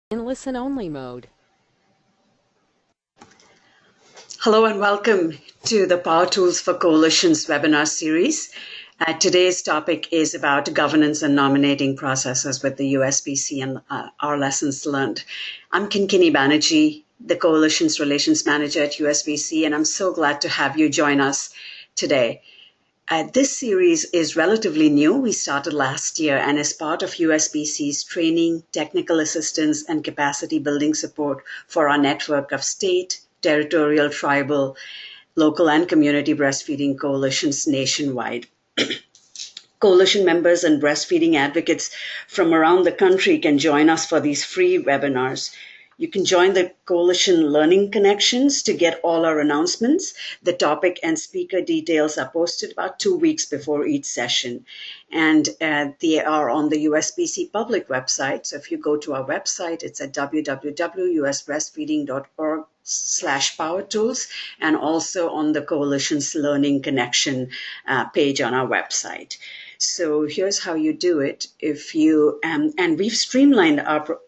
in listen-only mode. Hello and welcome to the Power Tools for Coalitions webinar series. Today's topic is about governance and nominating processes with the USBC and our lessons learned. I'm Kinkini Banerjee, the Coalitions Relations Manager at USBC, and I'm so glad to have you join us today. This series is relatively new. We started last year and is part of USBC's training, technical assistance, and capacity building support for our network of state, territorial, tribal, local, and community breastfeeding coalitions nationwide. Coalition members and breastfeeding advocates from around the country can join us for these free webinars. You can join the Coalition Learning Connections to get all our announcements. The topic and speaker details are posted about 2 weeks before each session. And they are on the USBC public website. So if you go to our website, it's at www.usbreastfeeding.org/powertools, and also on the Coalition's Learning Connection page on our website. So here's how you do it. If you and we've streamlined our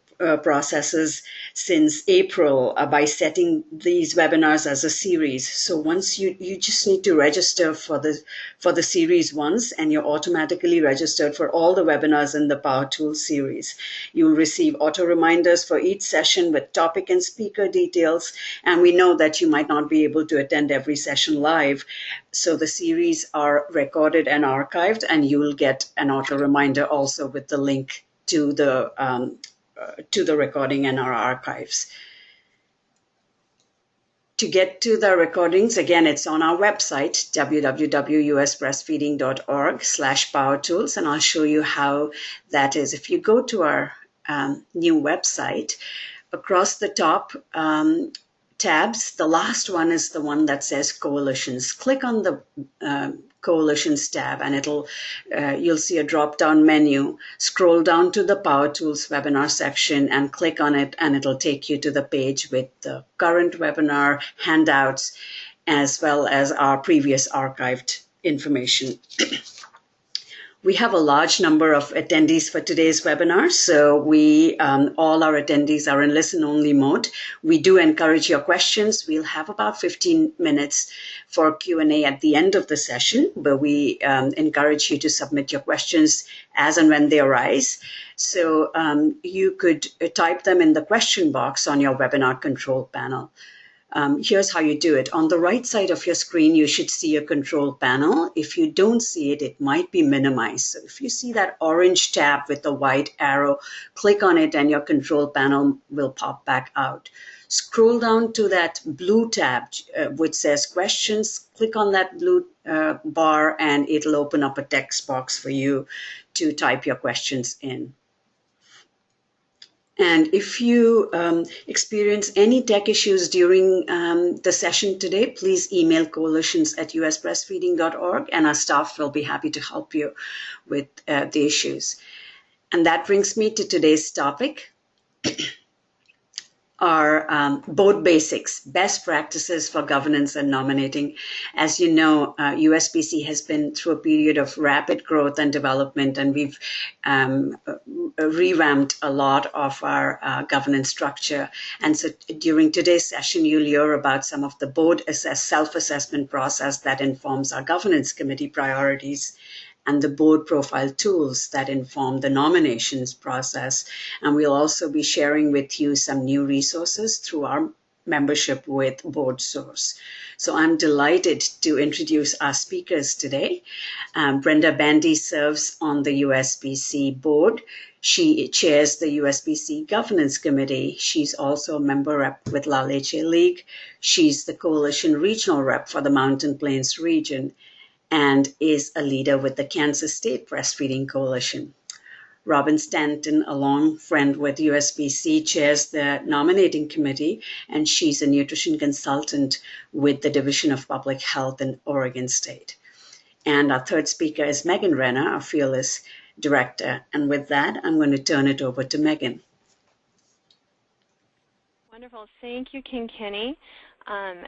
processes since April by setting these webinars as a series. So once you just need to register for the series once, and you're automatically registered for all the webinars in the Power Tools series. You'll receive auto reminders for each session with topic and speaker details. And we know that you might not be able to attend every session live. So the series are recorded and archived, and you will get an auto reminder also with the link to the recording and our archives. To get to the recordings, again, it's on our website, www.usbreastfeeding.org/powertools, and I'll show you how that is. If you go to our new website, across the top tabs, the last one is the one that says Coalitions. Click on the Coalitions tab, and you'll see a drop-down menu. Scroll down to the Power Tools webinar section and click on it, and it'll take you to the page with the current webinar, handouts, as well as our previous archived information. We have a large number of attendees for today's webinar, so all our attendees are in listen-only mode. We do encourage your questions. We'll have about 15 minutes for Q&A at the end of the session, but we encourage you to submit your questions as and when they arise. So you could type them in the question box on your webinar control panel. Here's how you do it. On the right side of your screen, you should see a control panel. If you don't see it, it might be minimized. So if you see that orange tab with the white arrow, click on it and your control panel will pop back out. Scroll down to that blue tab which says questions. Click on that blue bar and it'll open up a text box for you to type your questions in. And if you experience any tech issues during the session today, please email coalitions@usbreastfeeding.org, and our staff will be happy to help you with the issues. And that brings me to today's topic, our board basics, best practices for governance and nominating. As you know, USBC has been through a period of rapid growth and development, and we've revamped a lot of our governance structure. And so during today's session, you'll hear about some of the board self-assessment process that informs our governance committee priorities, and the board profile tools that inform the nominations process. And we'll also be sharing with you some new resources through our membership with BoardSource. So I'm delighted to introduce our speakers today. Brenda Bandy serves on the USBC board. She chairs the USBC Governance Committee. She's also a member rep with La Leche League. She's the Coalition Regional Rep for the Mountain Plains region, and is a leader with the Kansas State Breastfeeding Coalition. Robin Stanton, a long friend with USBC, chairs the nominating committee, and she's a nutrition consultant with the Division of Public Health in Oregon State. And our third speaker is Megan Renner, our fearless director. And with that, I'm going to turn it over to Megan. Wonderful. Thank you, Kinkini.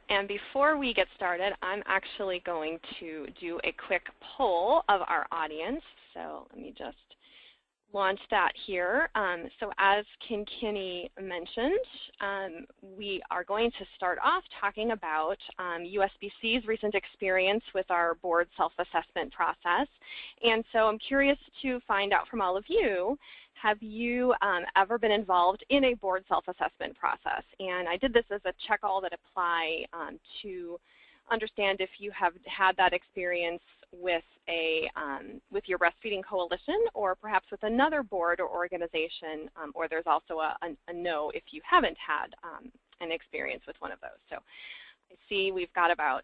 And before we get started, I'm actually going to do a quick poll of our audience. So let me just launch that here. So as Kinkini mentioned, we are going to start off talking about USBC's recent experience with our board self-assessment process. And so I'm curious to find out from all of you, have you ever been involved in a board self-assessment process? And I did this as a check all that apply to understand if you have had that experience with with your breastfeeding coalition, or perhaps with another board or organization, or there's also a no if you haven't had an experience with one of those. So I see we've got about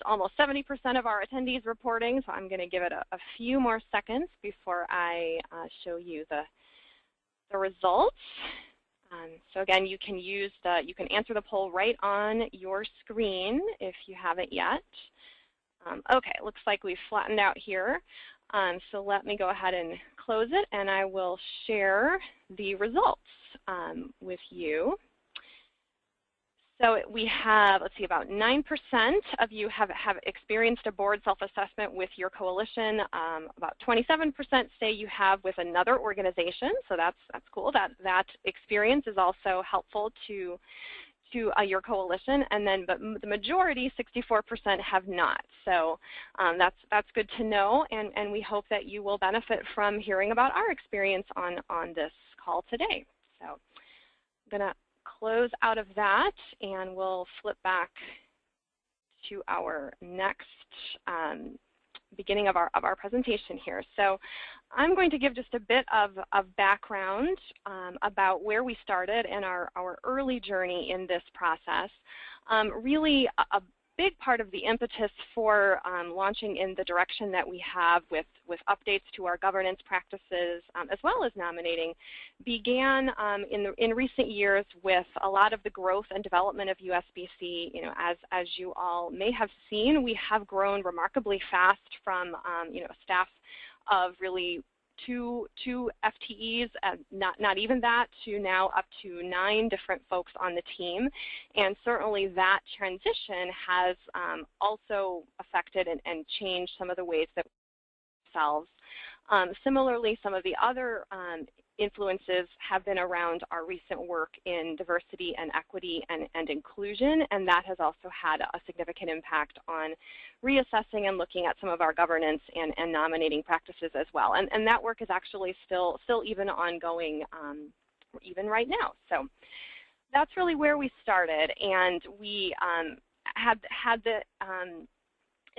almost 70% of our attendees reporting, so I'm going to give it a few more seconds before I show you the results. So again, you can answer the poll right on your screen if you haven't yet. Okay, looks like we've flattened out here. So let me go ahead and close it, and I will share the results with you. So we have, let's see, about 9% of you have experienced a board self-assessment with your coalition. About 27% say you have with another organization, so that's cool. That experience is also helpful to your coalition, but the majority, 64%, have not. So that's good to know, and we hope that you will benefit from hearing about our experience on this call today. So I'm going to close out of that, and we'll flip back to our next beginning of our presentation here. So I'm going to give just a bit of background about where we started and our early journey in this process. Really a big part of the impetus for launching in the direction that we have with updates to our governance practices as well as nominating began in recent years with a lot of the growth and development of USBC. You know, as you all may have seen, we have grown remarkably fast from a staff of really two FTEs, not even that, to now up to 9 different folks on the team. And certainly that transition has also affected and changed some of the ways that we ourselves. Similarly, some of the other influences have been around our recent work in diversity and equity and inclusion, and that has also had a significant impact on reassessing and looking at some of our governance and nominating practices as well. And that work is actually still even ongoing even right now. So that's really where we started, and we had the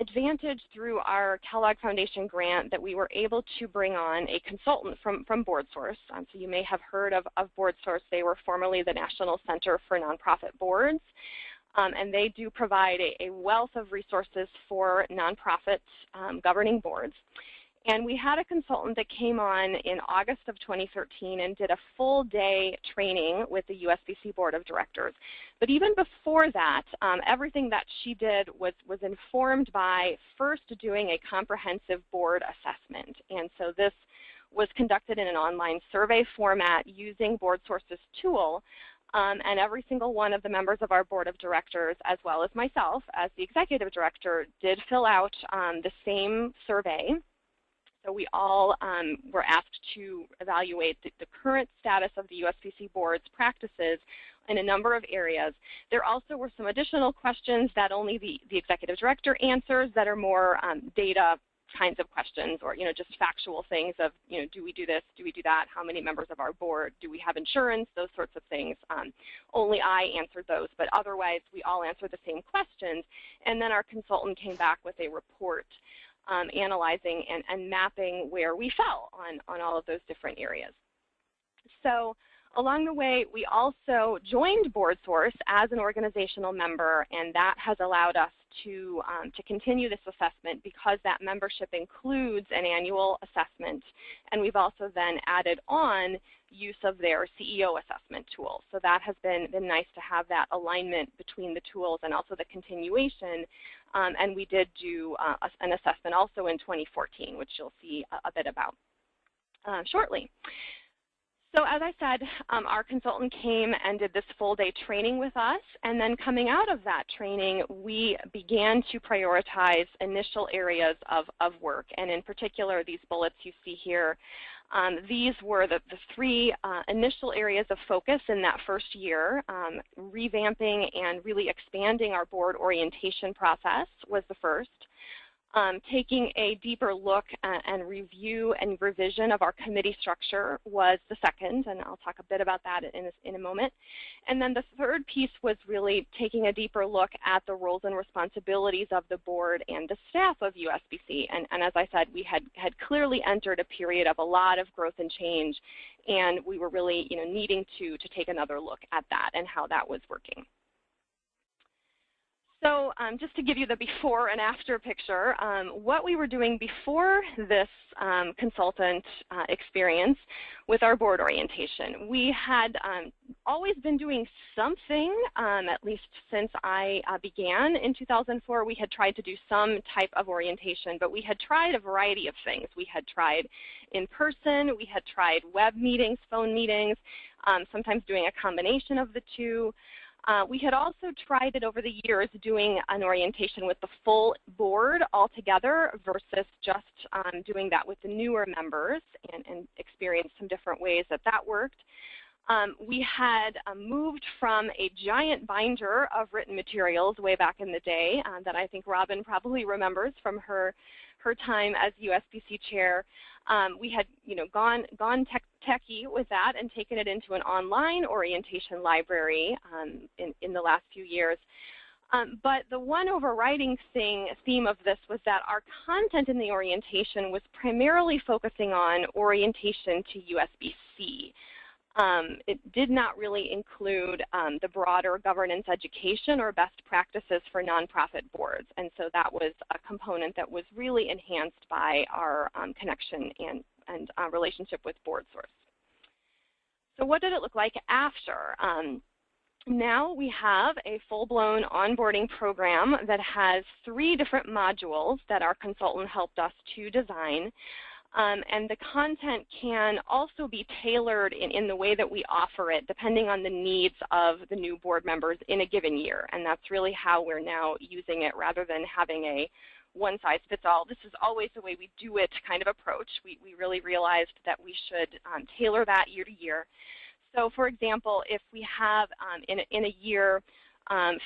advantage through our Kellogg Foundation grant that we were able to bring on a consultant from BoardSource. So you may have heard of BoardSource. They were formerly the National Center for Nonprofit Boards, and they do provide a wealth of resources for nonprofit governing boards. And we had a consultant that came on in August of 2013 and did a full day training with the USBC Board of Directors. But even before that, everything that she did was informed by first doing a comprehensive board assessment. And so this was conducted in an online survey format using BoardSource's tool. And every single one of the members of our board of directors, as well as myself as the executive director, did fill out the same survey. So we all were asked to evaluate the current status of the USBC board's practices in a number of areas. There also were some additional questions that only the executive director answers that are more data kinds of questions, or just factual things of do we do this, do we do that, how many members of our board, do we have insurance, those sorts of things. Only I answered those, but otherwise we all answered the same questions, and then our consultant came back with a report analyzing and mapping where we fell on all of those different areas. So along the way, we also joined BoardSource as an organizational member, and that has allowed us to continue this assessment because that membership includes an annual assessment, and we've also then added on use of their CEO assessment tool. So that has been nice to have that alignment between the tools and also the continuation. And we did do an assessment also in 2014, which you'll see a bit about shortly. So as I said, our consultant came and did this full day training with us, and then coming out of that training, we began to prioritize initial areas of work, and in particular, these bullets you see here These were the three initial areas of focus in that first year. Revamping and really expanding our board orientation process was the first. Taking a deeper look and review and revision of our committee structure was the second, and I'll talk a bit about that in a moment. And then the third piece was really taking a deeper look at the roles and responsibilities of the board and the staff of USBC. And as I said, we had clearly entered a period of a lot of growth and change, and we were really needing to take another look at that and how that was working. So just to give you the before and after picture, what we were doing before this consultant experience with our board orientation, we had always been doing something, at least since I began in 2004. We had tried to do some type of orientation, but we had tried a variety of things. We had tried in person, we had tried web meetings, phone meetings, sometimes doing a combination of the two. We had also tried it over the years doing an orientation with the full board altogether versus just doing that with the newer members, and experienced some different ways that worked. We had moved from a giant binder of written materials way back in the day that I think Robin probably remembers from her time as USBC chair. We had gone techie with that and taken it into an online orientation library in the last few years. But the one overriding theme of this was that our content in the orientation was primarily focusing on orientation to USBC. It did not really include the broader governance education or best practices for nonprofit boards, and so that was a component that was really enhanced by our connection and relationship with BoardSource. So what did it look like after? Now we have a full-blown onboarding program that has 3 different modules that our consultant helped us to design. And the content can also be tailored in the way that we offer it, depending on the needs of the new board members in a given year. And that's really how we're now using it, rather than having a one-size-fits-all, this is always the way we do it kind of approach. We really realized that we should tailor that year to year. So for example, if we have in a year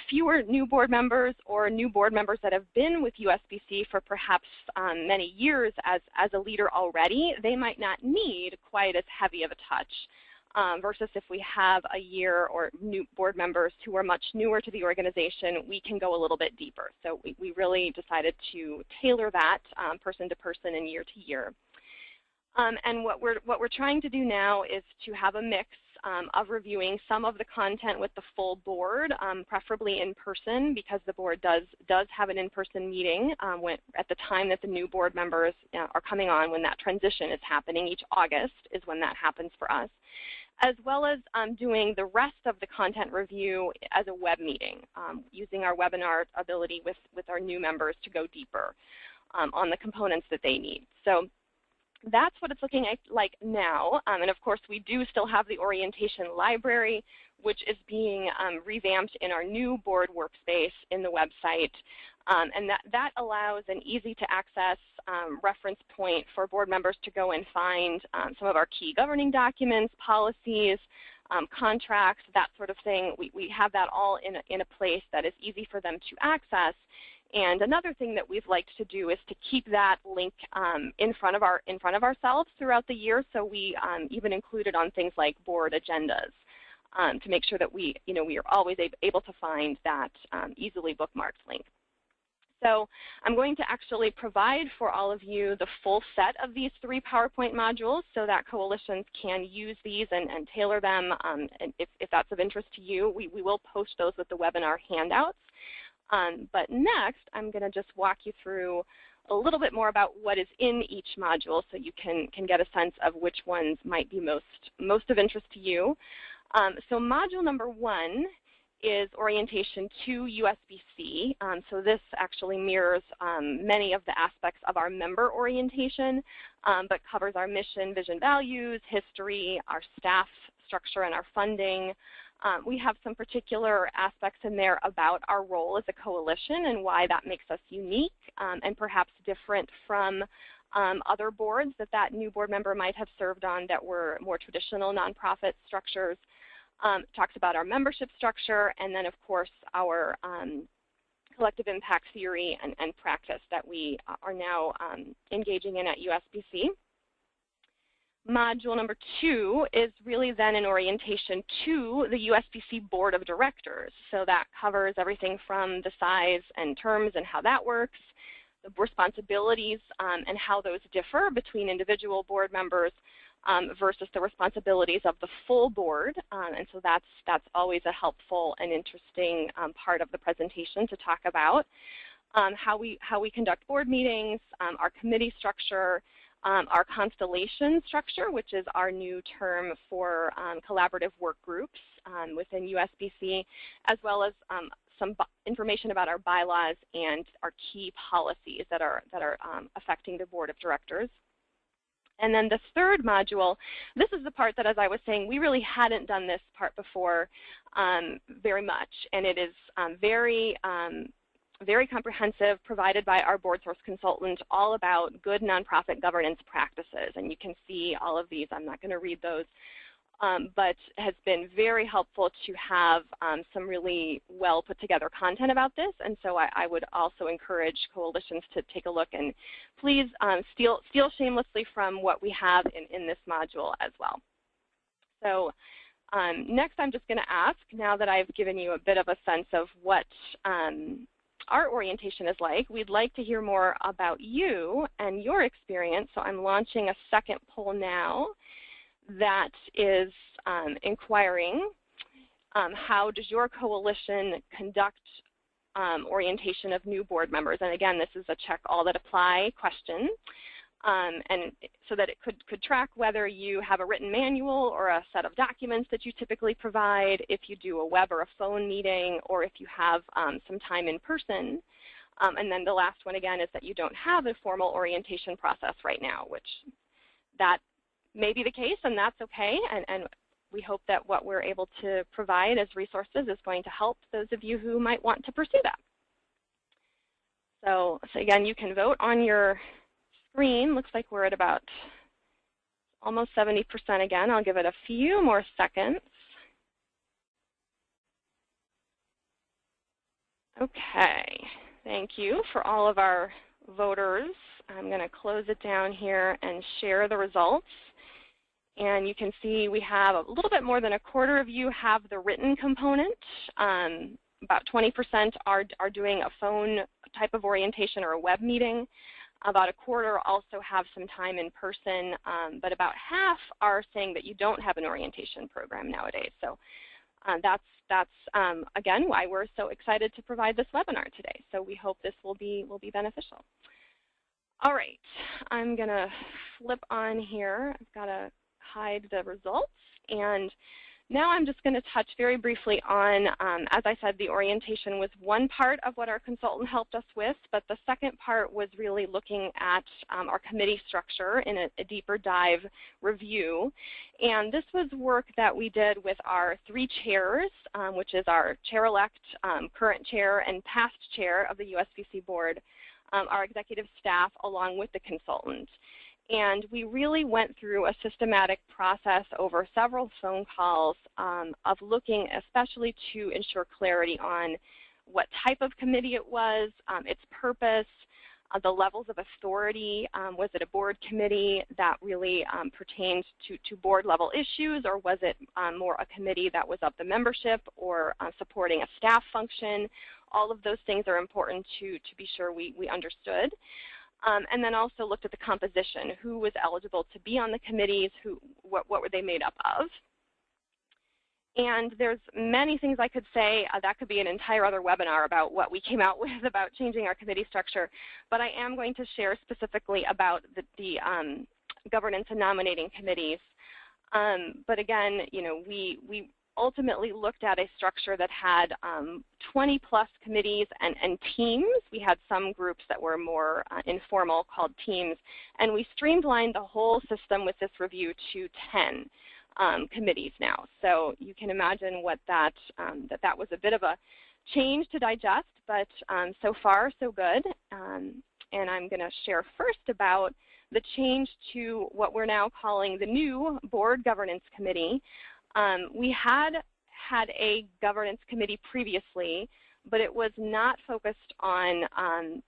fewer new board members, or new board members that have been with USBC for perhaps many years as a leader already, they might not need quite as heavy of a touch. Versus if we have a year or new board members who are much newer to the organization, we can go a little bit deeper. So we really decided to tailor that person to person and year to year. And what we're trying to do now is to have a mix of reviewing some of the content with the full board, preferably in person, because the board does have an in-person meeting at the time that the new board members are coming on, when that transition is happening. Each August is when that happens for us, as well as doing the rest of the content review as a web meeting, using our webinar ability with our new members to go deeper on the components that they need. So that's what it's looking like now. And of course, we do still have the orientation library, which is being revamped in our new board workspace in the website. And that allows an easy to access reference point for board members to go and find some of our key governing documents, policies, contracts, that sort of thing. We have that all in a place that is easy for them to access. And another thing that we've liked to do is to keep that link in front of ourselves throughout the year. So we even include it on things like board agendas to make sure that we are always able to find that easily bookmarked link. So I'm going to actually provide for all of you the full set of these 3 PowerPoint modules so that coalitions can use these and tailor them. And if that's of interest to you, we will post those with the webinar handouts. But next, I'm going to just walk you through a little bit more about what is in each module, so you can get a sense of which ones might be most of interest to you. So module number 1 is orientation to USBC. So this actually mirrors many of the aspects of our member orientation, but covers our mission, vision, values, history, our staff structure, and our funding. We have some particular aspects in there about our role as a coalition and why that makes us unique and perhaps different from other boards that new board member might have served on that were more traditional nonprofit structures. Talks about our membership structure, and then of course our collective impact theory and practice that we are now engaging in at USBC. Module number 2 is really then an orientation to the USBC Board of Directors. So that covers everything from the size and terms and how that works, the responsibilities and how those differ between individual board members versus the responsibilities of the full board. And so that's always a helpful and interesting part of the presentation to talk about. How we conduct board meetings, our committee structure, our constellation structure, which is our new term for collaborative work groups within USBC, as well as some information about our bylaws and our key policies that are affecting the board of directors. And then the third module, this is the part that, as I was saying, we really hadn't done this part before very much, and it is very comprehensive, provided by our board source consultant, all about good nonprofit governance practices. And you can see all of these. I'm not going to read those, but has been very helpful to have some really well put together content about this. And so I would also encourage coalitions to take a look, and please steal shamelessly from what we have in this module as well. So next I'm just going to ask, now that I've given you a bit of a sense of what our orientation is like, we'd like to hear more about you and your experience. So I'm launching a second poll now that is inquiring how does your coalition conduct orientation of new board members? And again, this is a check all that apply question. And so that it could track whether you have a written manual or a set of documents that you typically provide, if you do a web or a phone meeting, or if you have some time in person. And then the last one, again, is that you don't have a formal orientation process right now, which that may be the case, and that's okay. And we hope that what we're able to provide as resources is going to help those of you who might want to pursue that. So again, you can vote on your screen. Looks like we're at about almost 70% again. I'll give it a few more seconds. Okay, thank you for all of our voters. I'm going to close it down here and share the results. And you can see we have a little bit more than a quarter of you have the written component. About 20% are doing a phone type of orientation or a web meeting. About a quarter also have some time in person, but about half are saying that you don't have an orientation program nowadays. So that's again why we're so excited to provide this webinar today. So we hope this will be beneficial. All right, I'm gonna flip on here. I've got to hide the results, and now I'm just going to touch very briefly on, as I said, the orientation was one part of what our consultant helped us with, but the second part was really looking at our committee structure in a deeper dive review. And this was work that we did with our 3 chairs, which is our chair-elect, current chair, and past chair of the USBC board, our executive staff, along with the consultant. And we really went through a systematic process over several phone calls of looking especially to ensure clarity on what type of committee it was, its purpose, the levels of authority. Was it a board committee that really pertained to board level issues, or was it more a committee that was of the membership or supporting a staff function? All of those things are important to be sure we understood. And then also looked at the composition, who was eligible to be on the committees, what were they made up of. And there's many things I could say. That could be an entire other webinar about what we came out with about changing our committee structure. But I am going to share specifically about the governance and nominating committees. But again, you know, we ultimately looked at a structure that had 20+ committees and teams. We had some groups that were more informal called teams, and we streamlined the whole system with this review to 10 committees now. So you can imagine what that was a bit of a change to digest, but so far so good. And I'm going to share first about the change to what we're now calling the new Board Governance Committee. We had a governance committee previously, but it was not focused on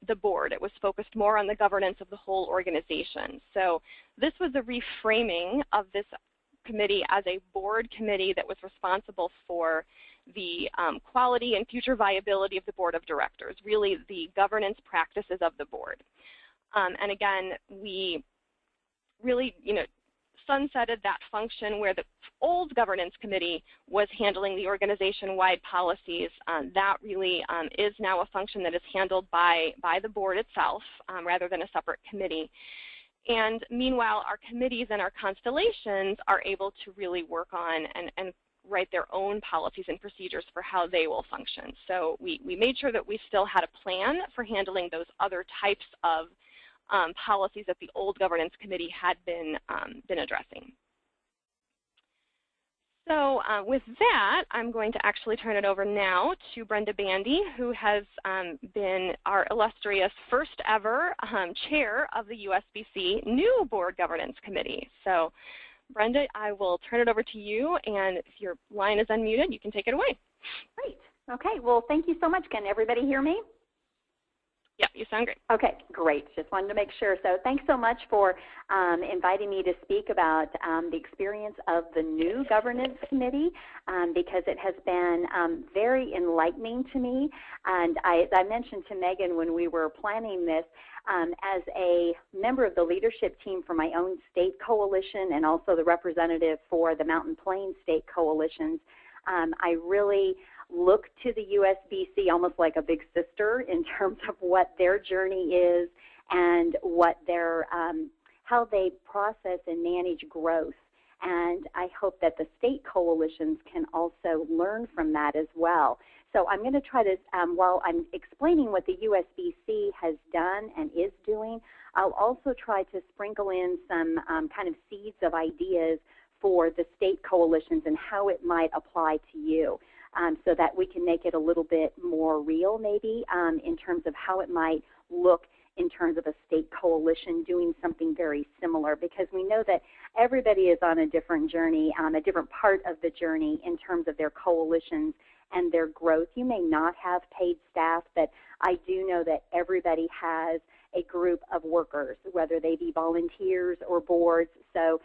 the board. It was focused more on the governance of the whole organization. So this was a reframing of this committee as a board committee that was responsible for the quality and future viability of the board of directors, really the governance practices of the board. And again, we really, sunsetted that function where the old governance committee was handling the organization-wide policies. That really is now a function that is handled by the board itself rather than a separate committee. And meanwhile, our committees and our constellations are able to really work on and write their own policies and procedures for how they will function. So we made sure that we still had a plan for handling those other types of policies that the old governance committee had been addressing. So with that, I'm going to actually turn it over now to Brenda Bandy, who has been our illustrious first ever chair of the USBC new Board Governance Committee. So Brenda, I will turn it over to you, and if your line is unmuted, you can take it away. Great. Okay. Well, thank you so much. Can everybody hear me? Yeah, you sound great. Okay, great. Just wanted to make sure. So thanks so much for inviting me to speak about the experience of the new governance committee because it has been very enlightening to me. And as I mentioned to Megan when we were planning this, as a member of the leadership team for my own state coalition and also the representative for the Mountain Plains state coalitions, I really look to the USBC almost like a big sister in terms of what their journey is and what their how they process and manage growth. And I hope that the state coalitions can also learn from that as well. So I'm going to try to, while I'm explaining what the USBC has done and is doing, I'll also try to sprinkle in some kind of seeds of ideas for the state coalitions and how it might apply to you. So that we can make it a little bit more real maybe in terms of how it might look in terms of a state coalition doing something very similar, because we know that everybody is on a different journey, a different part of the journey in terms of their coalitions and their growth. You may not have paid staff, but I do know that everybody has a group of workers, whether they be volunteers or boards. So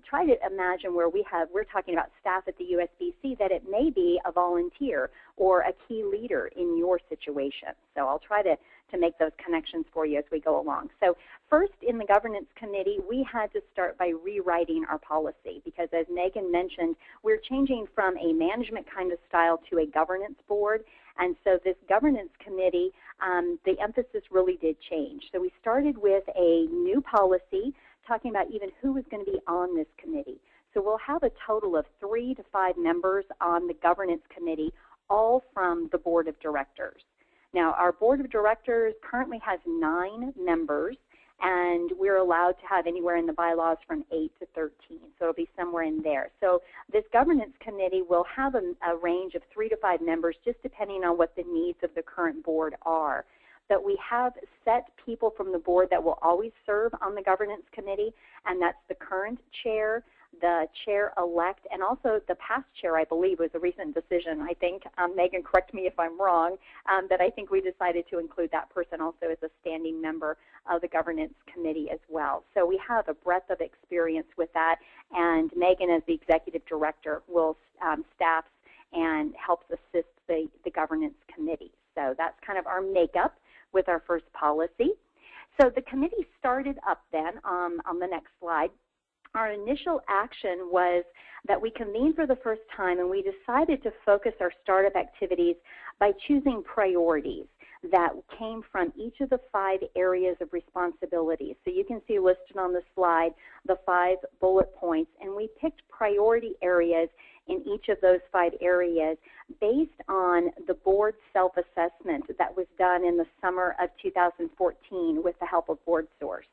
try to imagine where we're talking about staff at the USBC, that it may be a volunteer or a key leader in your situation. So I'll try to make those connections for you as we go along. So first, in the governance committee, we had to start by rewriting our policy because, as Megan mentioned, we're changing from a management kind of style to a governance board. And so this governance committee, the emphasis really did change. So we started with a new policy talking about even who was going to be on this committee. So we'll have a total of 3 to 5 members on the governance committee, all from the board of directors. Now, our board of directors currently has 9 members, and we're allowed to have anywhere in the bylaws from 8 to 13, so it'll be somewhere in there. So this governance committee will have a range of 3 to 5 members, just depending on what the needs of the current board are. But we have set people from the board that will always serve on the governance committee, and that's the current chair, the chair-elect, and also the past chair, I believe, was a recent decision. I think, Megan, correct me if I'm wrong, but I think we decided to include that person also as a standing member of the governance committee as well. So we have a breadth of experience with that, and Megan, as the executive director, will staff and helps assist the governance committee. So that's kind of our makeup with our first policy. So the committee started up then on the next slide. Our initial action was that we convened for the first time, and we decided to focus our startup activities by choosing priorities that came from each of the 5 areas of responsibility. So you can see listed on the slide the 5 bullet points, and we picked priority areas in each of those 5 areas based on the board self-assessment that was done in the summer of 2014 with the help of BoardSource.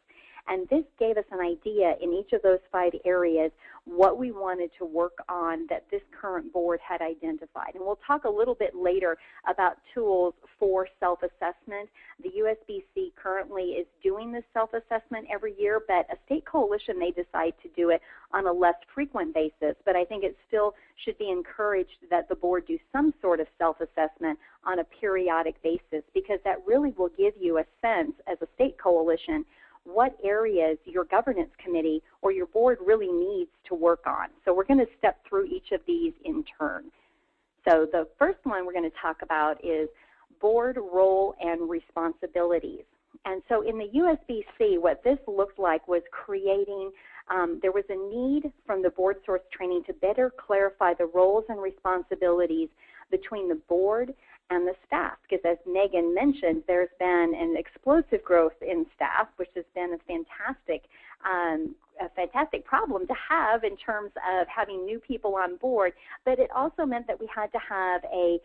And this gave us an idea in each of those 5 areas what we wanted to work on that this current board had identified. And we'll talk a little bit later about tools for self-assessment. The USBC currently is doing this self-assessment every year, but a state coalition may decide to do it on a less frequent basis. But I think it still should be encouraged that the board do some sort of self-assessment on a periodic basis, because that really will give you a sense as a state coalition what areas your governance committee or your board really needs to work on. So we're going to step through each of these in turn. So the first one we're going to talk about is board role and responsibilities. And so in the USBC, what this looked like was creating, there was a need from the board source training to better clarify the roles and responsibilities between the board and the staff, because as Megan mentioned, there's been an explosive growth in staff, which has been a fantastic problem to have in terms of having new people on board, but it also meant that we had to have a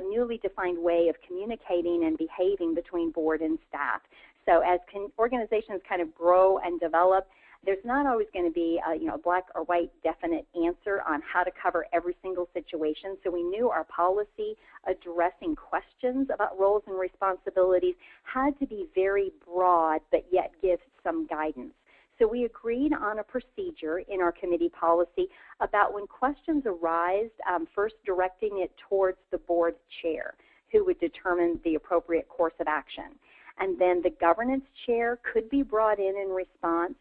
newly defined way of communicating and behaving between board and staff. So as organizations kind of grow and develop, there's not always going to be a black or white definite answer on how to cover every single situation. So we knew our policy addressing questions about roles and responsibilities had to be very broad, but yet give some guidance. So we agreed on a procedure in our committee policy about when questions arise, first directing it towards the board chair, who would determine the appropriate course of action. And then the governance chair could be brought in response.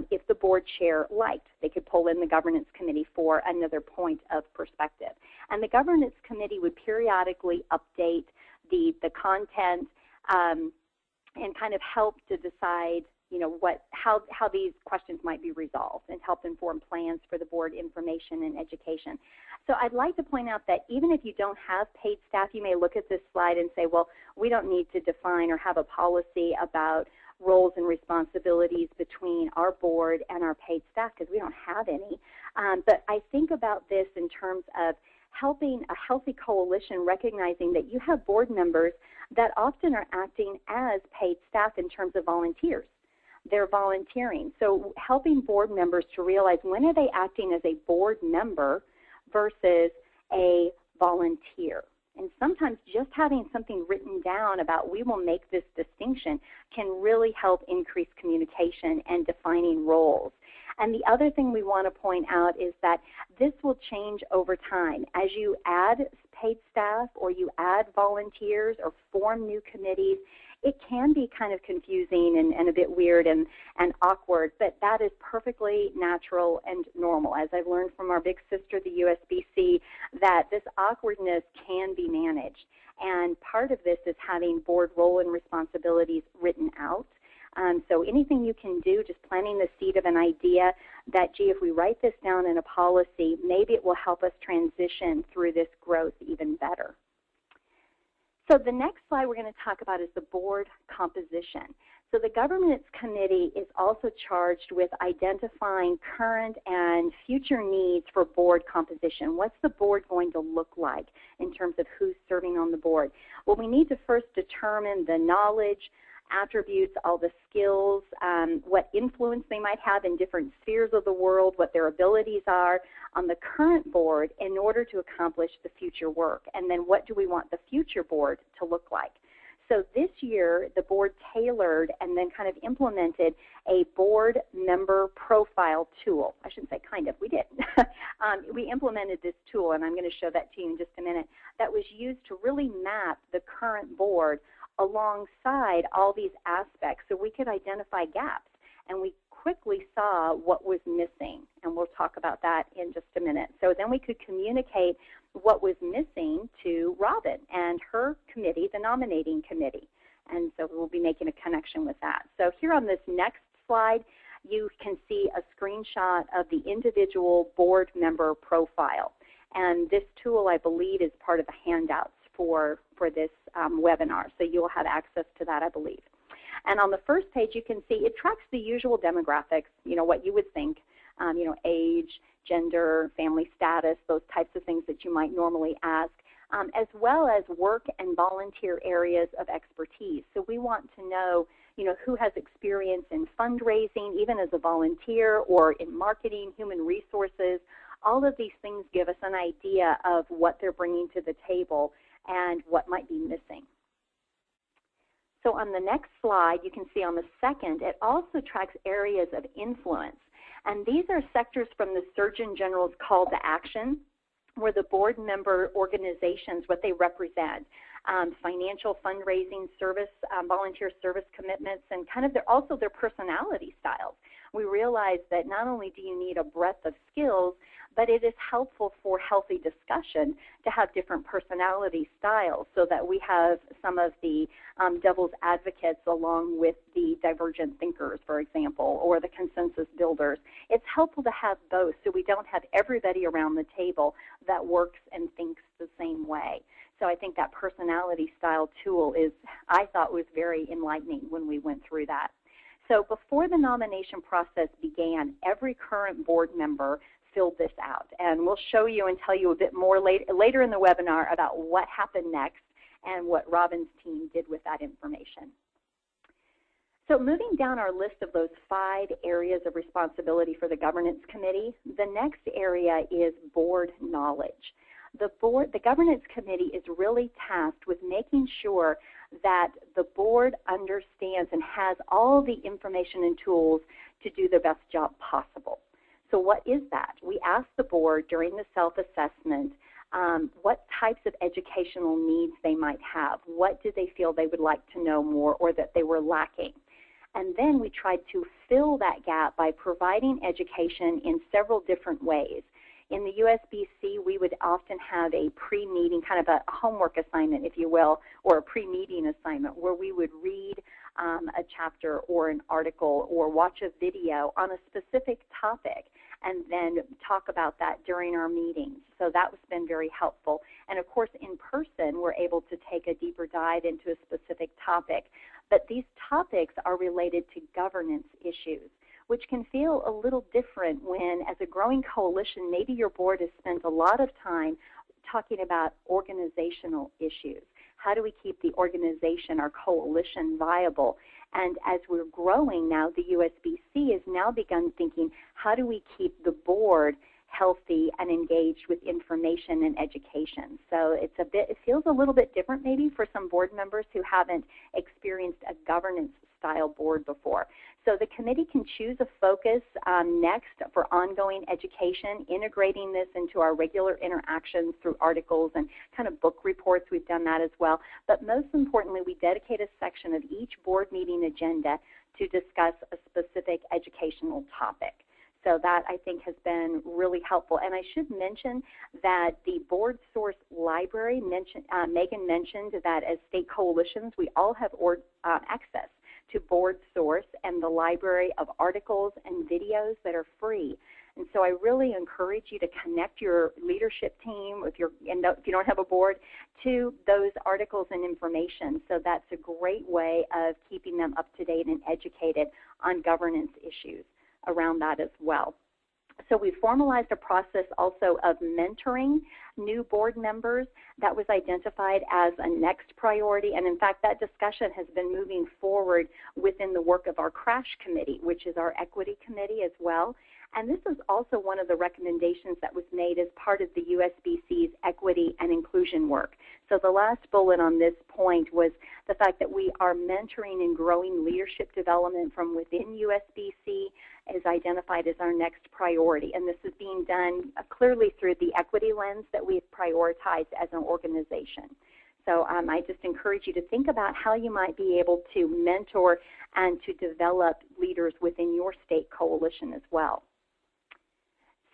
If the board chair liked, they could pull in the governance committee for another point of perspective. And the governance committee would periodically update the content and kind of help to decide, how these questions might be resolved and help inform plans for the board information and education. So I'd like to point out that even if you don't have paid staff, you may look at this slide and say, well, we don't need to define or have a policy about roles and responsibilities between our board and our paid staff because we don't have any. But I think about this in terms of helping a healthy coalition, recognizing that you have board members that often are acting as paid staff in terms of volunteers. They're volunteering. So helping board members to realize when are they acting as a board member versus a volunteer. And sometimes just having something written down about we will make this distinction can really help increase communication and defining roles. And the other thing we want to point out is that this will change over time. As you add paid staff or you add volunteers or form new committees, it can be kind of confusing and a bit weird and awkward, but that is perfectly natural and normal. As I've learned from our big sister, the USBC, that this awkwardness can be managed. And part of this is having board role and responsibilities written out. So anything you can do, just planting the seed of an idea that, gee, if we write this down in a policy, maybe it will help us transition through this growth even better. So the next slide we're going to talk about is the board composition. So the governance committee is also charged with identifying current and future needs for board composition. What's the board going to look like in terms of who's serving on the board? Well, we need to first determine the knowledge, attributes, all the skills, what influence they might have in different spheres of the world, what their abilities are on the current board in order to accomplish the future work. And then what do we want the future board to look like? So this year, the board tailored and then kind of implemented a board member profile tool. I shouldn't say kind of, we did. We implemented this tool, and I'm going to show that to you in just a minute, that was used to really map the current board alongside all these aspects so we could identify gaps, and we quickly saw what was missing, and we'll talk about that in just a minute. So then we could communicate what was missing to Robin and her committee, the nominating committee, and so we'll be making a connection with that. So here on this next slide, you can see a screenshot of the individual board member profile, and this tool, I believe, is part of the handouts for this webinar, so you'll have access to that, I believe. And on the first page, you can see it tracks the usual demographics, what you would think, age, gender, family status, those types of things that you might normally ask. as well as work and volunteer areas of expertise. So we want to know, who has experience in fundraising, even as a volunteer, or in marketing, human resources. All of these things give us an idea of what they're bringing to the table and what might be missing. So on the next slide, you can see on the second, it also tracks areas of influence. And these are sectors from the Surgeon General's call to action, where the board member organizations, what they represent, financial, fundraising, service, volunteer service commitments, and kind of also their personality styles. We realize that not only do you need a breadth of skills, but it is helpful for healthy discussion to have different personality styles so that we have some of the devil's advocates along with the divergent thinkers, for example, or the consensus builders. It's helpful to have both so we don't have everybody around the table that works and thinks the same way. So I think that personality style tool I thought was very enlightening when we went through that. So before the nomination process began, every current board member filled this out. And we'll show you and tell you a bit more later in the webinar about what happened next and what Robin's team did with that information. So moving down our list of those 5 areas of responsibility for the governance committee, the next area is board knowledge. The governance committee is really tasked with making sure that the board understands and has all the information and tools to do the best job possible. So what is that? We asked the board during the self-assessment what types of educational needs they might have. What do they feel they would like to know more or that they were lacking? And then we tried to fill that gap by providing education in several different ways. In the USBC, we would often have a pre-meeting, kind of a homework assignment, if you will, or a pre-meeting assignment where we would read a chapter or an article or watch a video on a specific topic and then talk about that during our meetings. So that has been very helpful. And of course, in person, we're able to take a deeper dive into a specific topic. But these topics are related to governance issues, which can feel a little different when, as a growing coalition, maybe your board has spent a lot of time talking about organizational issues. How do we keep the organization, our coalition, viable? And as we're growing now, the USBC has now begun thinking, how do we keep the board healthy and engaged with information and education? So it feels a little bit different maybe for some board members who haven't experienced a governance style board before. So the committee can choose a focus next for ongoing education, integrating this into our regular interactions through articles and kind of book reports. We've done that as well. But most importantly, we dedicate a section of each board meeting agenda to discuss a specific educational topic. So that, I think, has been really helpful. And I should mention that the board source library, Megan mentioned that as state coalitions, we all have access to board source and the library of articles and videos that are free. And so I really encourage you to connect your leadership team, if you don't have a board, to those articles and information. So that's a great way of keeping them up to date and educated on governance issues around that as well. So we formalized a process also of mentoring new board members. That was identified as a next priority, and in fact that discussion has been moving forward within the work of our CRASH committee, which is our equity committee as well. And this is also one of the recommendations that was made as part of the USBC's equity and inclusion work. So the last bullet on this point was the fact that we are mentoring and growing leadership development from within USBC is identified as our next priority. And this is being done clearly through the equity lens that we've prioritized as an organization. So I just encourage you to think about how you might be able to mentor and to develop leaders within your state coalition as well.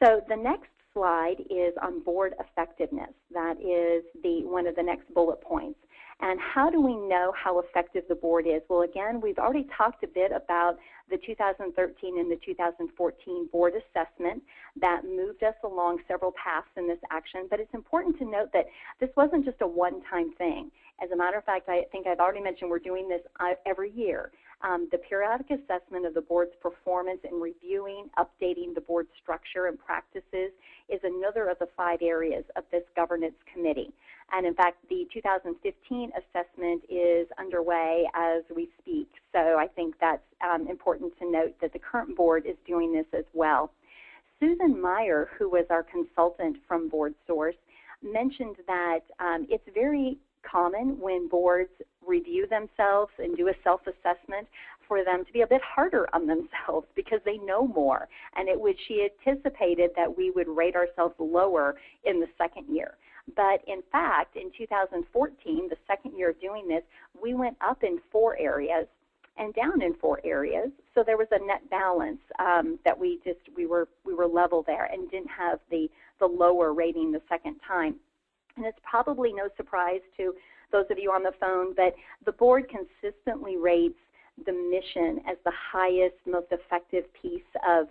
So the next slide is on board effectiveness. That is one of the next bullet points. And how do we know how effective the board is? Well, again, we've already talked a bit about the 2013 and the 2014 board assessment that moved us along several paths in this action, but it's important to note that this wasn't just a one-time thing. As a matter of fact, I think I've already mentioned we're doing this every year. The periodic assessment of the board's performance in reviewing, updating the board's structure and practices is another of the 5 areas of this governance committee. And in fact, the 2015 assessment is underway as we speak. So I think that's important to note that the current board is doing this as well. Susan Meyer, who was our consultant from BoardSource, mentioned that it's very common when boards review themselves and do a self-assessment for them to be a bit harder on themselves because they know more. And she anticipated that we would rate ourselves lower in the second year. But in fact, in 2014, the second year of doing this, we went up in 4 areas and down in 4 areas. So there was a net balance that we were level there and didn't have the lower rating the second time. And it's probably no surprise to those of you on the phone, but the board consistently rates the mission as the highest, most effective piece of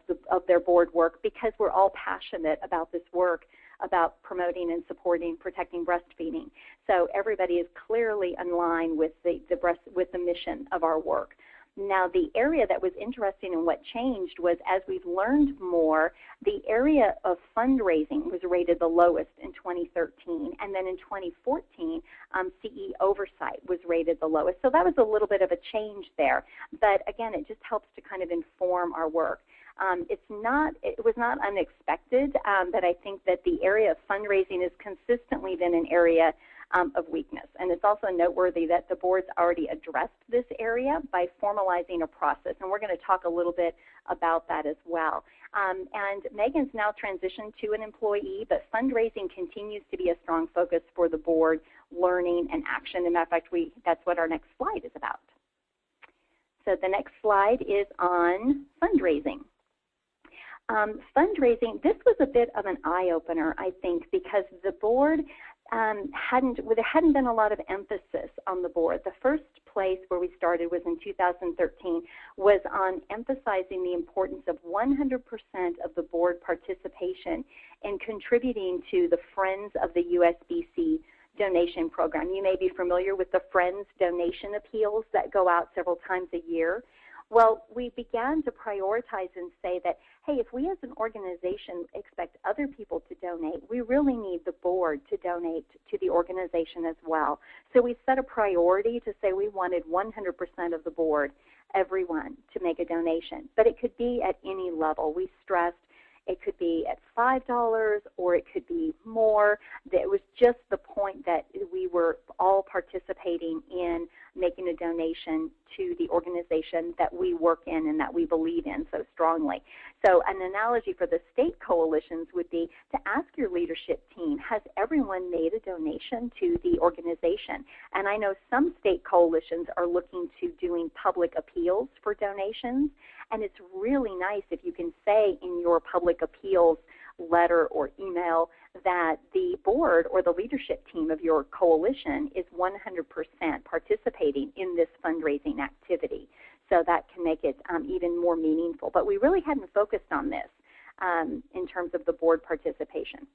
their board work because we're all passionate about this work, about promoting and supporting, protecting breastfeeding. So everybody is clearly in line with the mission of our work. Now, the area that was interesting and what changed was as we've learned more, the area of fundraising was rated the lowest in 2013. And then in 2014, CE oversight was rated the lowest. So that was a little bit of a change there. But again, it just helps to kind of inform our work. It was not unexpected, but I think that the area of fundraising has consistently been an area of weakness. And it's also noteworthy that the board's already addressed this area by formalizing a process. And we're going to talk a little bit about that as well. And Megan's now transitioned to an employee, but fundraising continues to be a strong focus for the board, learning and action. And in fact, that's what our next slide is about. So the next slide is on fundraising. Fundraising, this was a bit of an eye-opener, I think, because the board there hadn't been a lot of emphasis on the board. The first place where we started was in 2013, was on emphasizing the importance of 100% of the board participation in contributing to the Friends of the USBC donation program. You may be familiar with the Friends donation appeals that go out several times a year. Well, we began to prioritize and say that, hey, if we as an organization expect other people to donate, we really need the board to donate to the organization as well. So we set a priority to say we wanted 100% of the board, everyone, to make a donation. But it could be at any level. We stressed it could be at $5 or it could be more. It was just the point that we were all participating in making a donation to the organization that we work in and that we believe in so strongly. So an analogy for the state coalitions would be to ask your leadership team, has everyone made a donation to the organization? And I know some state coalitions are looking to doing public appeals for donations, and it's really nice if you can say in your public appeals letter or email that the board or the leadership team of your coalition is 100% participating in this fundraising activity. So that can make it even more meaningful. But we really hadn't focused on this in terms of the board participation.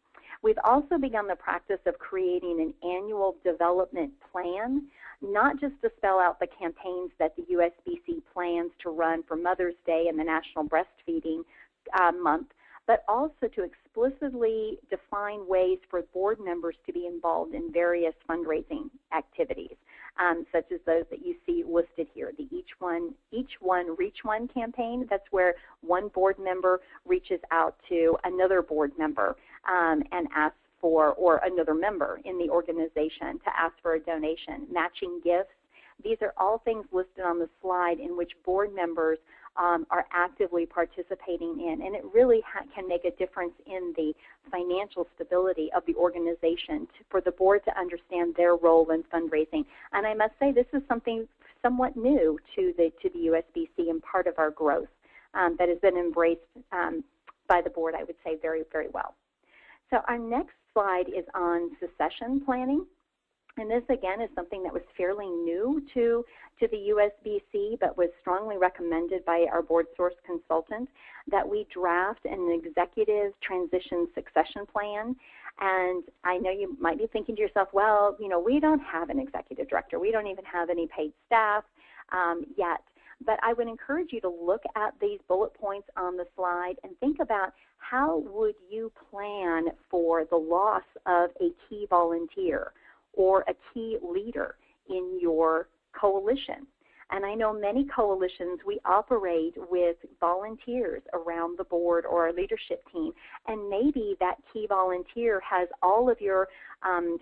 We've also begun the practice of creating an annual development plan, not just to spell out the campaigns that the USBC plans to run for Mother's Day and the National Breastfeeding Month, but also to explicitly define ways for board members to be involved in various fundraising activities, such as those that you see listed here. The Each One Reach One campaign, that's where one board member reaches out to another board member and asks for, or another member in the organization to ask for a donation. Matching gifts, these are all things listed on the slide in which board members are actively participating in, and it really can make a difference in the financial stability of the organization for the board to understand their role in fundraising. And I must say this is something somewhat new to the USBC and part of our growth that has been embraced by the board, I would say, very, very well. So our next slide is on succession planning. And this, again, is something that was fairly new to the USBC, but was strongly recommended by our BoardSource consultant, that we draft an executive transition succession plan. And I know you might be thinking to yourself, well, you know, we don't have an executive director. We don't even have any paid staff yet. but I would encourage you to look at these bullet points on the slide and think about how would you plan for the loss of a key volunteer or a key leader in your coalition. And I know many coalitions, we operate with volunteers around the board or our leadership team, and maybe that key volunteer has all of your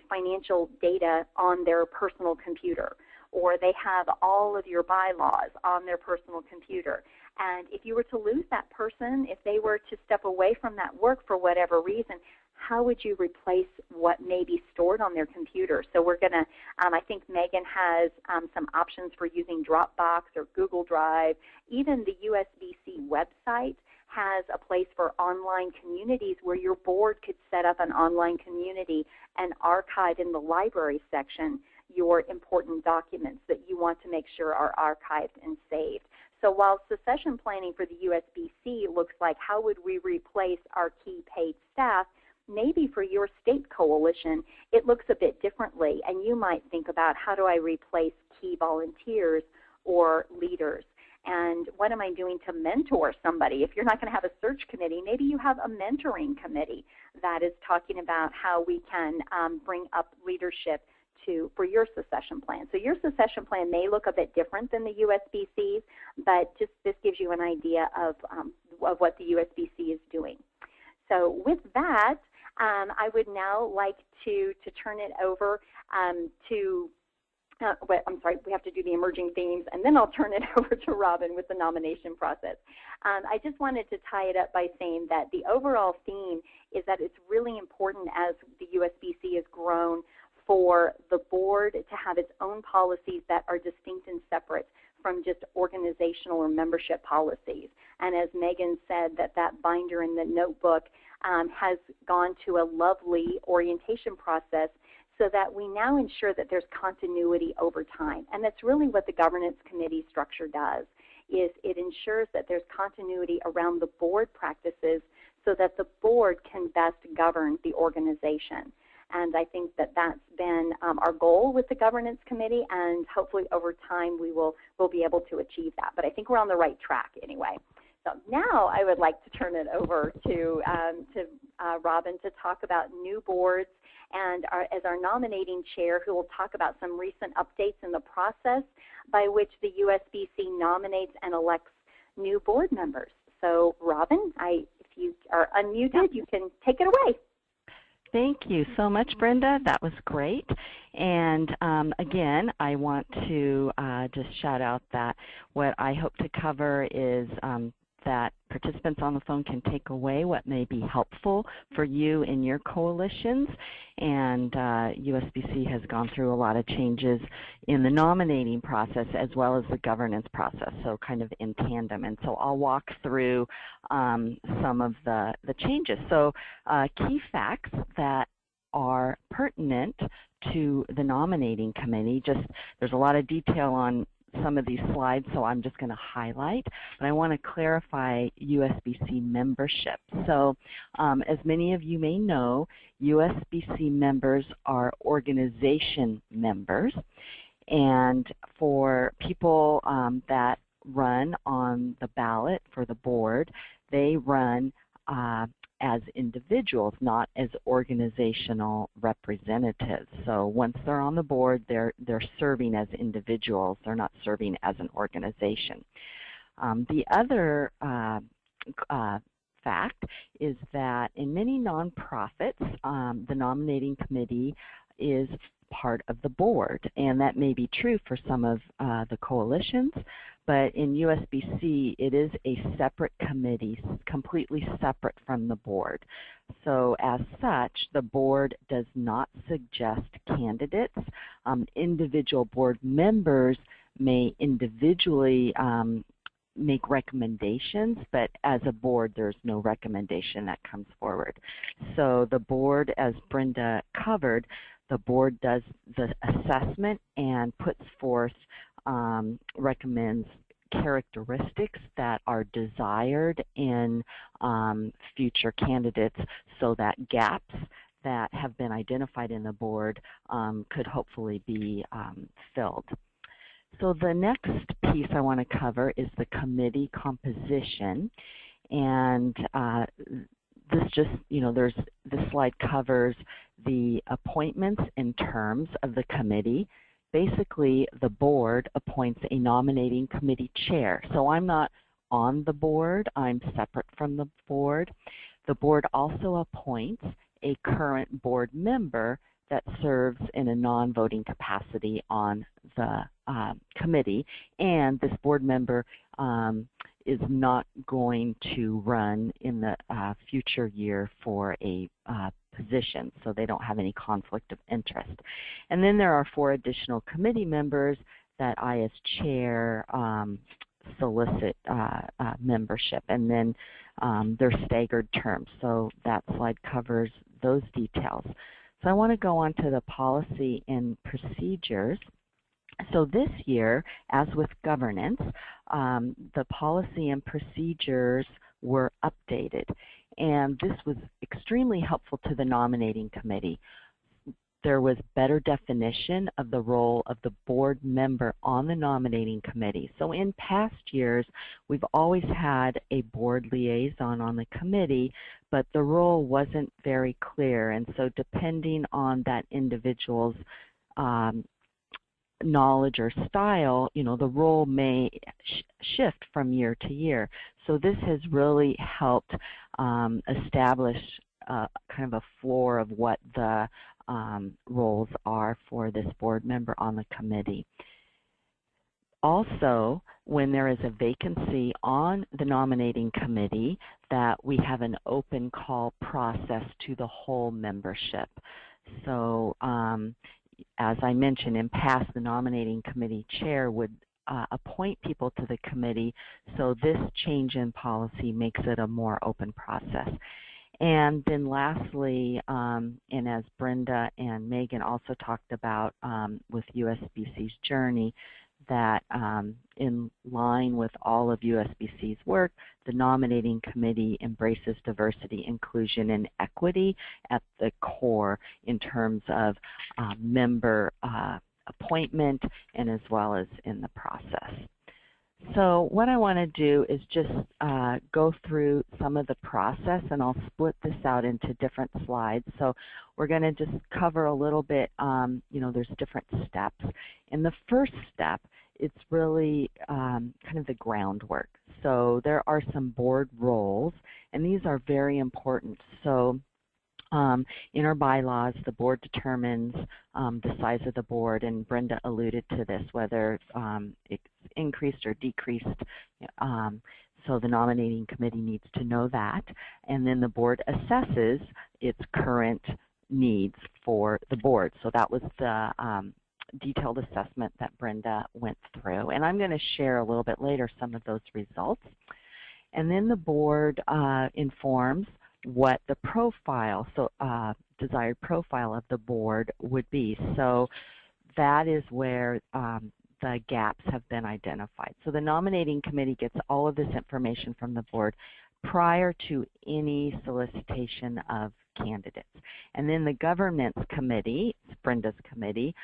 financial data on their personal computer, or they have all of your bylaws on their personal computer. And if you were to lose that person, if they were to step away from that work for whatever reason, how would you replace what may be stored on their computer? So we're going to, I think Megan has some options for using Dropbox or Google Drive. Even the USBC website has a place for online communities where your board could set up an online community and archive in the library section your important documents that you want to make sure are archived and saved. So while succession planning for the USBC looks like how would we replace our key paid staff, maybe for your state coalition, it looks a bit differently, and you might think about how do I replace key volunteers or leaders, and what am I doing to mentor somebody? If you're not going to have a search committee, maybe you have a mentoring committee that is talking about how we can bring up leadership for your succession plan. So your succession plan may look a bit different than the USBC's, but just this gives you an idea of what the USBC is doing. So with that, I would now like to turn it over to, I'm sorry, we have to do the emerging themes, and then I'll turn it over to Robin with the nomination process. I just wanted to tie it up by saying that the overall theme is that it's really important as the USBC has grown for the board to have its own policies that are distinct and separate from just organizational or membership policies. And as Megan said, that binder in the notebook has gone to a lovely orientation process so that we now ensure that there's continuity over time. And that's really what the governance committee structure does, is it ensures that there's continuity around the board practices so that the board can best govern the organization. And I think that that's been our goal with the governance committee, and hopefully over time we'll be able to achieve that. But I think we're on the right track anyway. So now I would like to turn it over to Robin to talk about new boards, and as our nominating chair, who will talk about some recent updates in the process by which the USBC nominates and elects new board members. So Robin, if you are unmuted, you can take it away. Thank you so much, Brenda. That was great. And again, I want to just shout out that what I hope to cover is that participants on the phone can take away what may be helpful for you in your coalitions. And USBC has gone through a lot of changes in the nominating process as well as the governance process, so kind of in tandem. And so I'll walk through some of the changes. So key facts that are pertinent to the nominating committee. There's a lot of detail on some of these slides, so I'm just going to highlight, but I want to clarify USBC membership. So as many of you may know, USBC members are organization members, and for people that run on the ballot for the board, they run as individuals, not as organizational representatives. So once they're on the board, they're serving as individuals. They're not serving as an organization. The other fact is that in many nonprofits, the nominating committee is part of the board, and that may be true for some of the coalitions, but in USBC it is a separate committee, completely separate from the board. So as such, the board does not suggest candidates. Individual board members may individually make recommendations, but as a board there's no recommendation that comes forward. So the board, as Brenda covered, the board does the assessment and puts forth, recommends characteristics that are desired in future candidates so that gaps that have been identified in the board could hopefully be filled. So the next piece I want to cover is the committee composition. And this just, this slide covers the appointments and terms of the committee. Basically, the board appoints a nominating committee chair. So I'm not on the board, I'm separate from the board. The board also appoints a current board member that serves in a non-voting capacity on the committee, and this board member is not going to run in the future year for a position, so they don't have any conflict of interest. And then there are 4 additional committee members that I, as chair, solicit membership, and then they're staggered terms. So that slide covers those details. So I want to go on to the policy and procedures. So this year, as with governance, the policy and procedures were updated, and this was extremely helpful to the nominating committee. There was better definition of the role of the board member on the nominating committee. So in past years, we've always had a board liaison on the committee, but the role wasn't very clear, and so depending on that individual's knowledge or style, the role may shift from year to year. So this has really helped establish kind of a floor of what the roles are for this board member on the committee. Also, when there is a vacancy on the nominating committee, that we have an open call process to the whole membership. So as I mentioned in past, the nominating committee chair would appoint people to the committee, so this change in policy makes it a more open process. And then lastly, and as Brenda and Megan also talked about with USBC's journey, that in line with all of USBC's work, the nominating committee embraces diversity, inclusion, and equity at the core in terms of member appointment and as well as in the process. So what I want to do is just go through some of the process, and I'll split this out into different slides. So we're going to just cover a little bit, there's different steps. In the first step, it's really kind of the groundwork. So there are some board roles, and these are very important. So in our bylaws, the board determines the size of the board, and Brenda alluded to this, whether it's increased or decreased. So the nominating committee needs to know that. And then the board assesses its current needs for the board. So that was the detailed assessment that Brenda went through. And I'm going to share a little bit later some of those results. And then the board informs what the profile, desired profile of the board would be. So that is where the gaps have been identified. So the nominating committee gets all of this information from the board prior to any solicitation of candidates. And then the governance committee, Brenda's committee,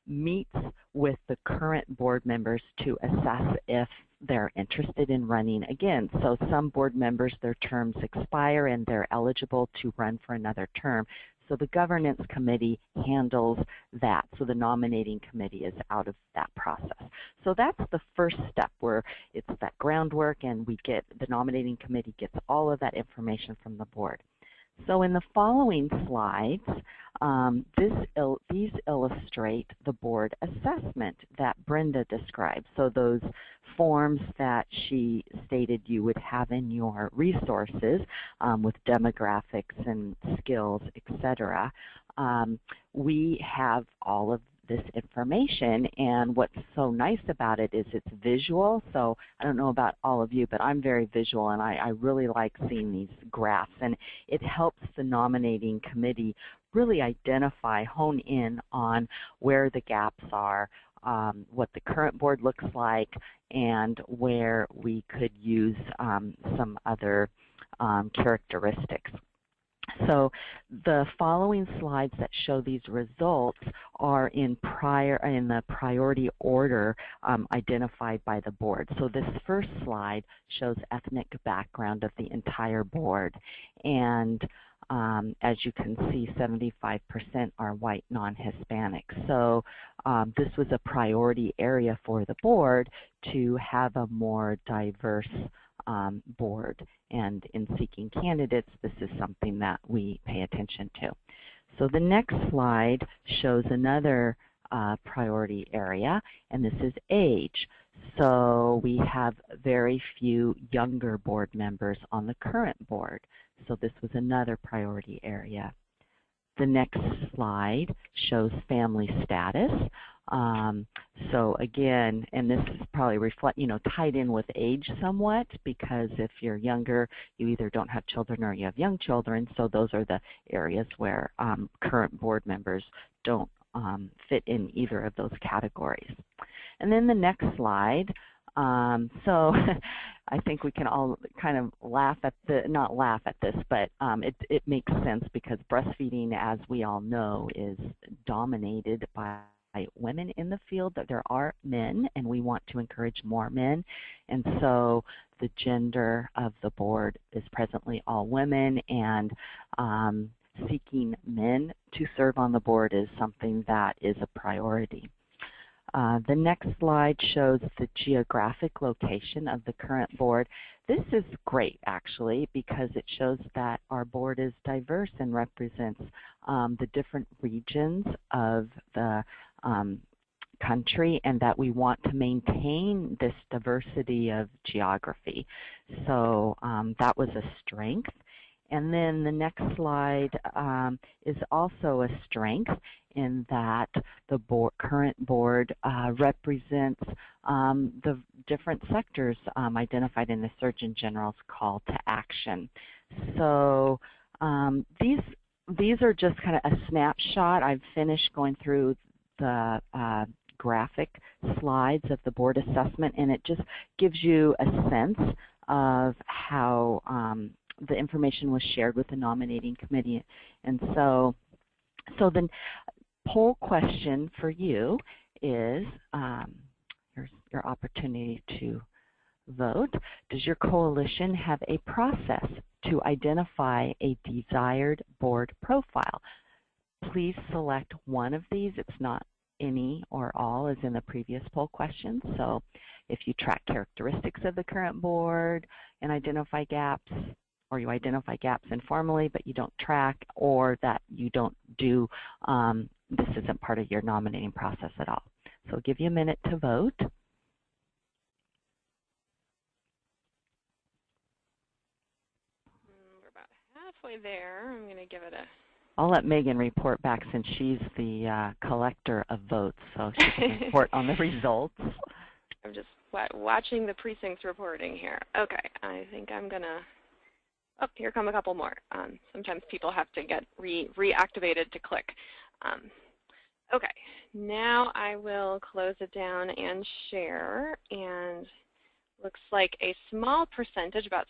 meets with the current board members to assess if they're interested in running again. So some board members, their terms expire and they're eligible to run for another term. So the governance committee handles that. So the nominating committee is out of that process. So that's the first step, where it's that groundwork, and the nominating committee gets all of that information from the board. So in the following slides, these illustrate the board assessment that Brenda described. So those forms that she stated you would have in your resources with demographics and skills, etc. We have all of this information, and what's so nice about it is it's visual. So I don't know about all of you, but I'm very visual, and I really like seeing these graphs, and it helps the nominating committee really identify, hone in on where the gaps are, what the current board looks like, and where we could use some other characteristics. So the following slides that show these results are in the priority order identified by the board. So this first slide shows ethnic background of the entire board, and as you can see, 75% are white non-Hispanic. So this was a priority area for the board to have a more diverse board, and in seeking candidates, this is something that we pay attention to. So the next slide shows another priority area, and this is age. So we have very few younger board members on the current board, so this was another priority area. The next slide shows family status. So again, and this is probably tied in with age somewhat, because if you're younger, you either don't have children or you have young children. So those are the areas where current board members don't fit in either of those categories. And then the next slide. So I think we can all kind of laugh at not laugh at this, but it makes sense, because breastfeeding, as we all know, is dominated by women in the field. That there are men, and we want to encourage more men, and so the gender of the board is presently all women, and seeking men to serve on the board is something that is a priority. The next slide shows the geographic location of the current board. This is great, actually, because it shows that our board is diverse and represents the different regions of the country, and that we want to maintain this diversity of geography. So that was a strength. And then the next slide is also a strength, in that the current board represents the different sectors identified in the Surgeon General's call to action. So these are just kind of a snapshot. I've finished going through the graphic slides of the board assessment, and it just gives you a sense of how the information was shared with the nominating committee. And so the poll question for you is, here's your opportunity to vote. Does your coalition have a process to identify a desired board profile? Please select one of these. It's not any or all as in the previous poll questions. So if you track characteristics of the current board and identify gaps, or you identify gaps informally but you don't track, or that you don't do, this isn't part of your nominating process at all. So I'll give you a minute to vote. We're about halfway there. I'm going to give it a... I'll let Megan report back, since she's the collector of votes, so she can report on the results. I'm just watching the precincts reporting here. Okay, I think I'm going to... Oh, here come a couple more. Sometimes people have to get reactivated to click. Okay, now I will close it down and share. And looks like a small percentage, about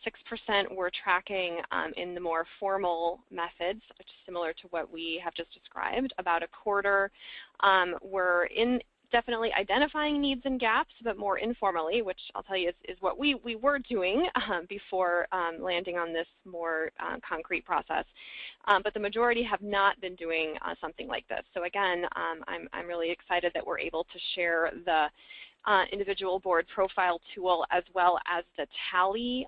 6%, were tracking in the more formal methods, which is similar to what we have just described. About a quarter were definitely identifying needs and gaps, but more informally, which I'll tell you is what we were doing before landing on this more concrete process. But the majority have not been doing something like this. So again, I'm really excited that we're able to share the individual board profile tool, as well as the tally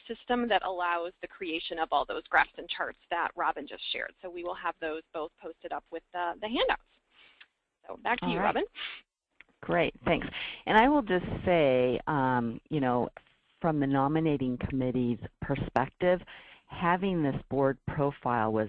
system that allows the creation of all those graphs and charts that Robin just shared. So we will have those both posted up with the handouts. So back to you, Robin. Great, thanks. And I will just say, you know, from the nominating committee's perspective, having this board profile was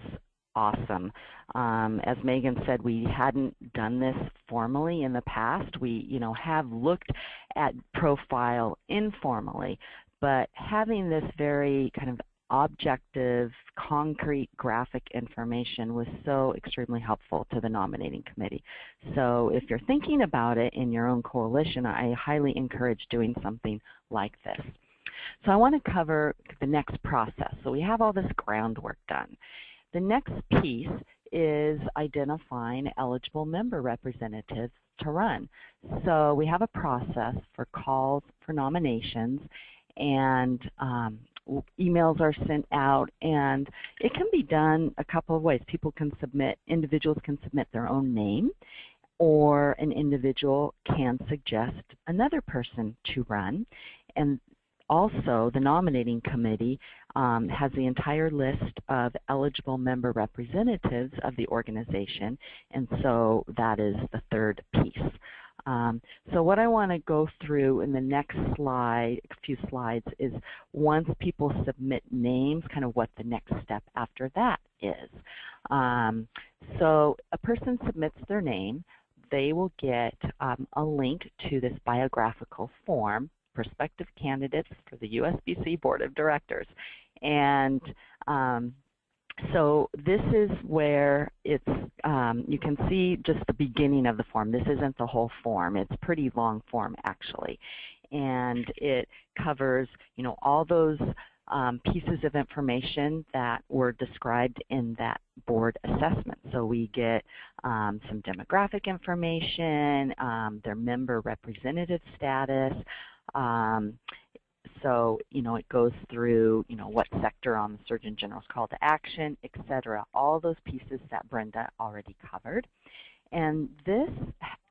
awesome. As Megan said, we hadn't done this formally in the past. We, you know, have looked at profile informally, but having this very kind of objective, concrete graphic information was so extremely helpful to the nominating committee. So if you're thinking about it in your own coalition, I highly encourage doing something like this. So I want to cover the next process. So we have all this groundwork done. The next piece is identifying eligible member representatives to run. So we have a process for calls for nominations, and emails are sent out, and it can be done a couple of ways. Individuals can submit their own name, or an individual can suggest another person to run. And also, the nominating committee has the entire list of eligible member representatives of the organization, and so that is the third piece. So what I want to go through in the next slide, a few slides, is once people submit names, kind of what the next step after that is. So a person submits their name, they will get a link to this biographical form, prospective candidates for the USBC Board of Directors. And so this is where it's, you can see just the beginning of the form. This isn't the whole form. It's a pretty long form, actually. And it covers, all those pieces of information that were described in that board assessment. So we get some demographic information, their member representative status. So, it goes through, what sector on the Surgeon General's call to action, etc. All those pieces that Brenda already covered. And this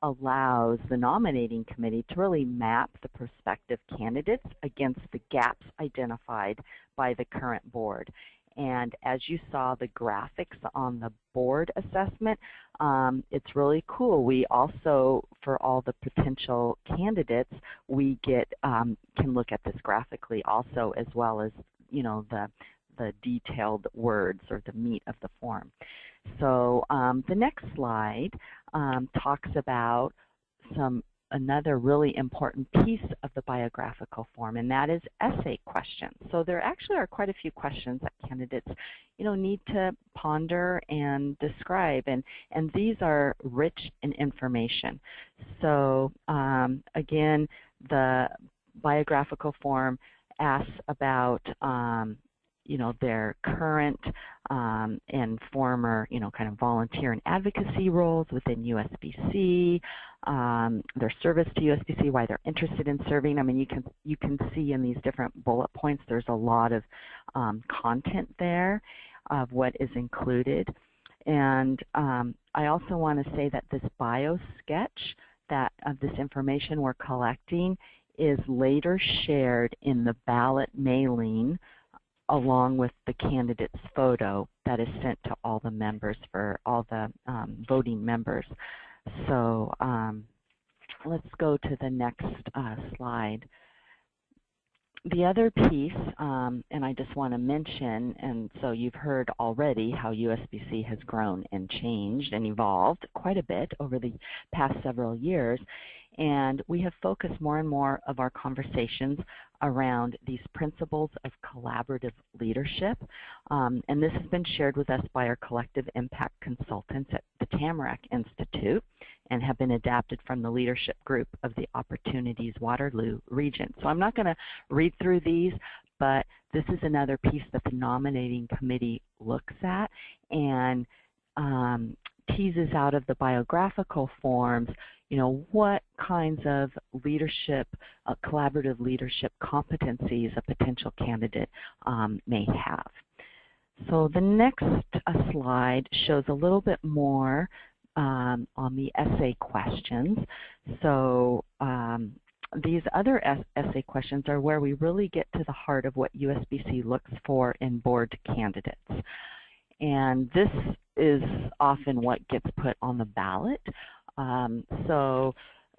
allows the nominating committee to really map the prospective candidates against the gaps identified by the current board. And as you saw the graphics on the board assessment, it's really cool. We also, for all the potential candidates, we get can look at this graphically also, as well as the detailed words or the meat of the form. So the next slide talks about another really important piece of the biographical form, and that is essay questions. So there actually are quite a few questions that candidates need to ponder and describe, and these are rich in information. So again, the biographical form asks about their current and former, kind of volunteer and advocacy roles within USBC, their service to USBC, why they're interested in serving. I mean, you can see in these different bullet points, there's a lot of content there of what is included. And I also want to say that this bio sketch of this information we're collecting is later shared in the ballot mailing along with the candidate's photo that is sent to all the members, for all the voting members. So let's go to the next slide. The other piece, and I just want to mention, and so you've heard already how USBC has grown and changed and evolved quite a bit over the past several years, and we have focused more and more of our conversations around these principles of collaborative leadership, and this has been shared with us by our collective impact consultants at the Tamarack Institute and have been adapted from the leadership group of the Opportunities Waterloo region. So I'm not going to read through these, but this is another piece that the nominating committee looks at and teases out of the biographical forms, what kinds of leadership, collaborative leadership competencies a potential candidate may have. So the next slide shows a little bit more on the essay questions. So these other essay questions are where we really get to the heart of what USBC looks for in board candidates. And this is often what gets put on the ballot. So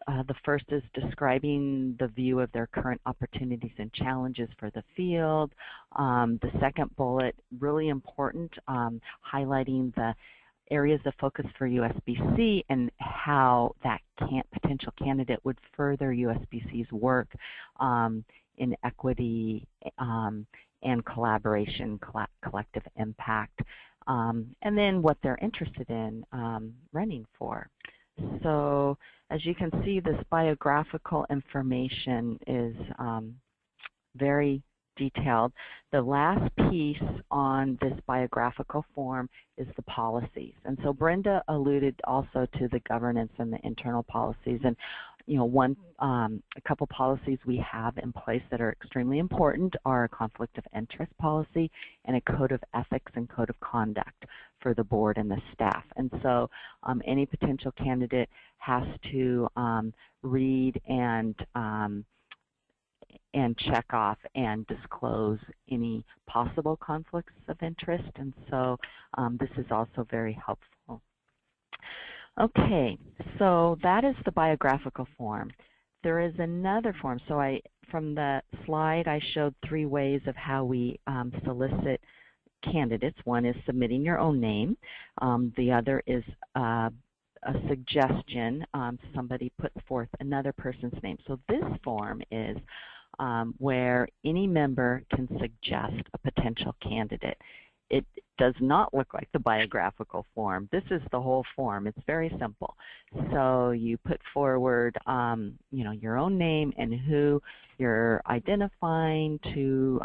the first is describing the view of their current opportunities and challenges for the field. The second bullet, really important, highlighting the areas of focus for USBC and how that potential candidate would further USBC's work in equity and collaboration, collective impact, and then what they're interested in running for. So as you can see, this biographical information is very detailed. The last piece on this biographical form is the policies. And so Brenda alluded also to the governance and the internal policies. And a couple policies we have in place that are extremely important are a conflict of interest policy and a code of ethics and code of conduct for the board and the staff. And so any potential candidate has to read and check off and disclose any possible conflicts of interest. And so this is also very helpful. Okay, so that is the biographical form. There is another form. So from the slide, I showed 3 ways of how we solicit candidates. One is submitting your own name. The other is a suggestion. Somebody puts forth another person's name. So this form is where any member can suggest a potential candidate. It does not look like the biographical form. This is the whole form. It's very simple. So you put forward, your own name and who you're identifying to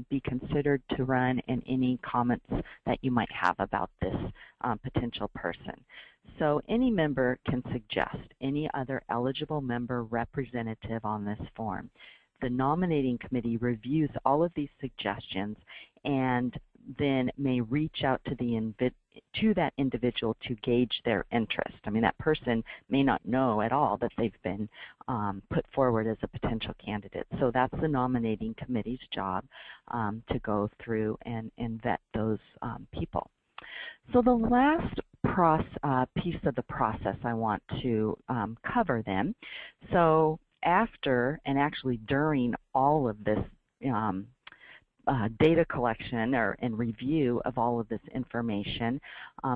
be considered to run, and any comments that you might have about this potential person. So any member can suggest any other eligible member representative on this form. The nominating committee reviews all of these suggestions and then may reach out to that individual to gauge their interest. I mean, that person may not know at all that they've been put forward as a potential candidate. So that's the nominating committee's job to go through and vet those people. So the last piece of the process I want to cover then. So after and actually during all of this data collection and review of all of this information,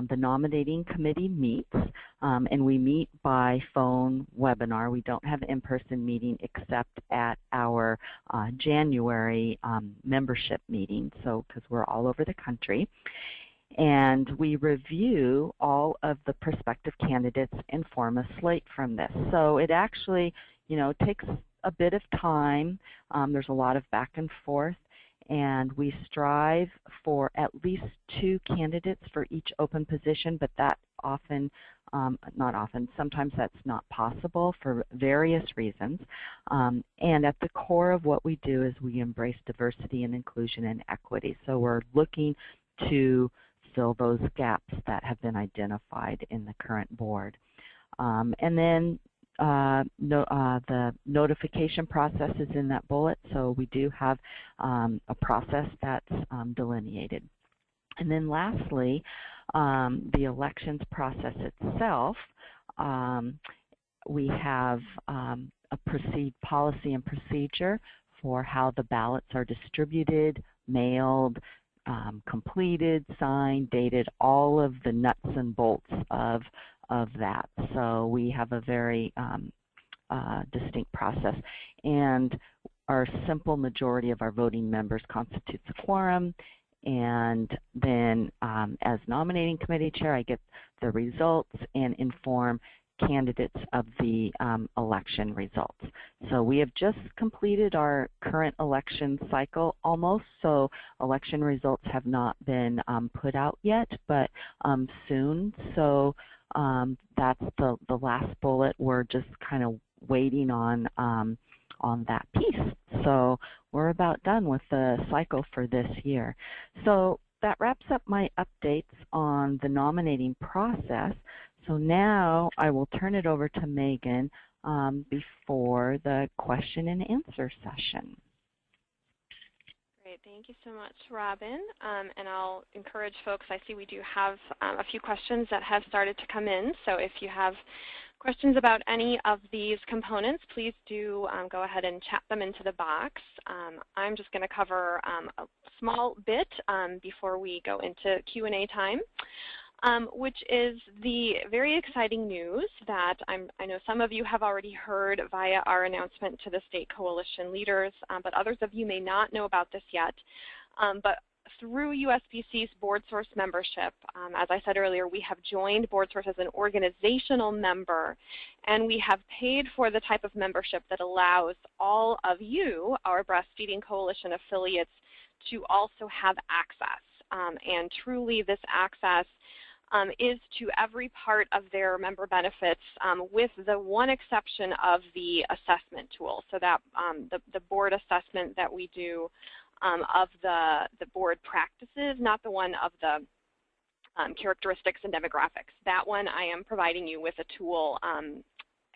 the nominating committee meets, and we meet by phone webinar. We don't have an in-person meeting except at our January membership meeting, so because we're all over the country. And we review all of the prospective candidates and form a slate from this. So it actually, takes a bit of time. There's a lot of back and forth, and we strive for at least 2 candidates for each open position, but that sometimes that's not possible for various reasons. And at the core of what we do is we embrace diversity and inclusion and equity. So we're looking to fill those gaps that have been identified in the current board. And then the notification process is in that bullet, so we do have a process that's delineated. And then lastly, the elections process itself, we have a policy and procedure for how the ballots are distributed, mailed, completed, signed, dated, all of the nuts and bolts of that. So we have a very distinct process. And our simple majority of our voting members constitutes a quorum. And then as nominating committee chair, I get the results and inform candidates of the election results. So we have just completed our current election cycle almost, so election results have not been put out yet, but soon. So that's the last bullet. We're just kind of waiting on that piece. So we're about done with the cycle for this year. So that wraps up my updates on the nominating process. So now I will turn it over to Megan before the question and answer session. Great, thank you so much, Robin. And I'll encourage folks, I see we do have a few questions that have started to come in. So if you have questions about any of these components, please do go ahead and chat them into the box. I'm just going to cover a small bit before we go into Q&A time. Which is the very exciting news that I know some of you have already heard via our announcement to the state coalition leaders, but others of you may not know about this yet. But through USBC's BoardSource membership, as I said earlier, we have joined BoardSource as an organizational member, and we have paid for the type of membership that allows all of you, our Breastfeeding Coalition affiliates, to also have access. And truly this access is to every part of their member benefits, with the one exception of the assessment tool. So that the board assessment that we do of the board practices, not the one of the characteristics and demographics. That one I am providing you with a tool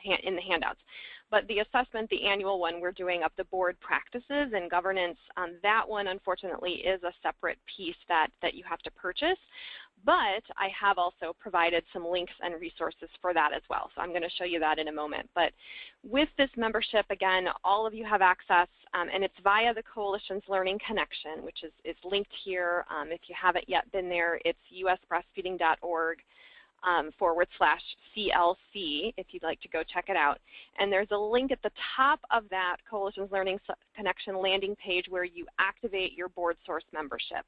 in the handouts. But the assessment, the annual one we're doing of the board practices and governance, that one unfortunately is a separate piece that you have to purchase. But I have also provided some links and resources for that as well. So I'm going to show you that in a moment. But with this membership, again, all of you have access, and it's via the Coalition's Learning Connection, which is linked here. If you haven't yet been there, it's usbreastfeeding.org. /CLC if you'd like to go check it out. And there's a link at the top of that Coalition's Learning Connection landing page where you activate your BoardSource membership.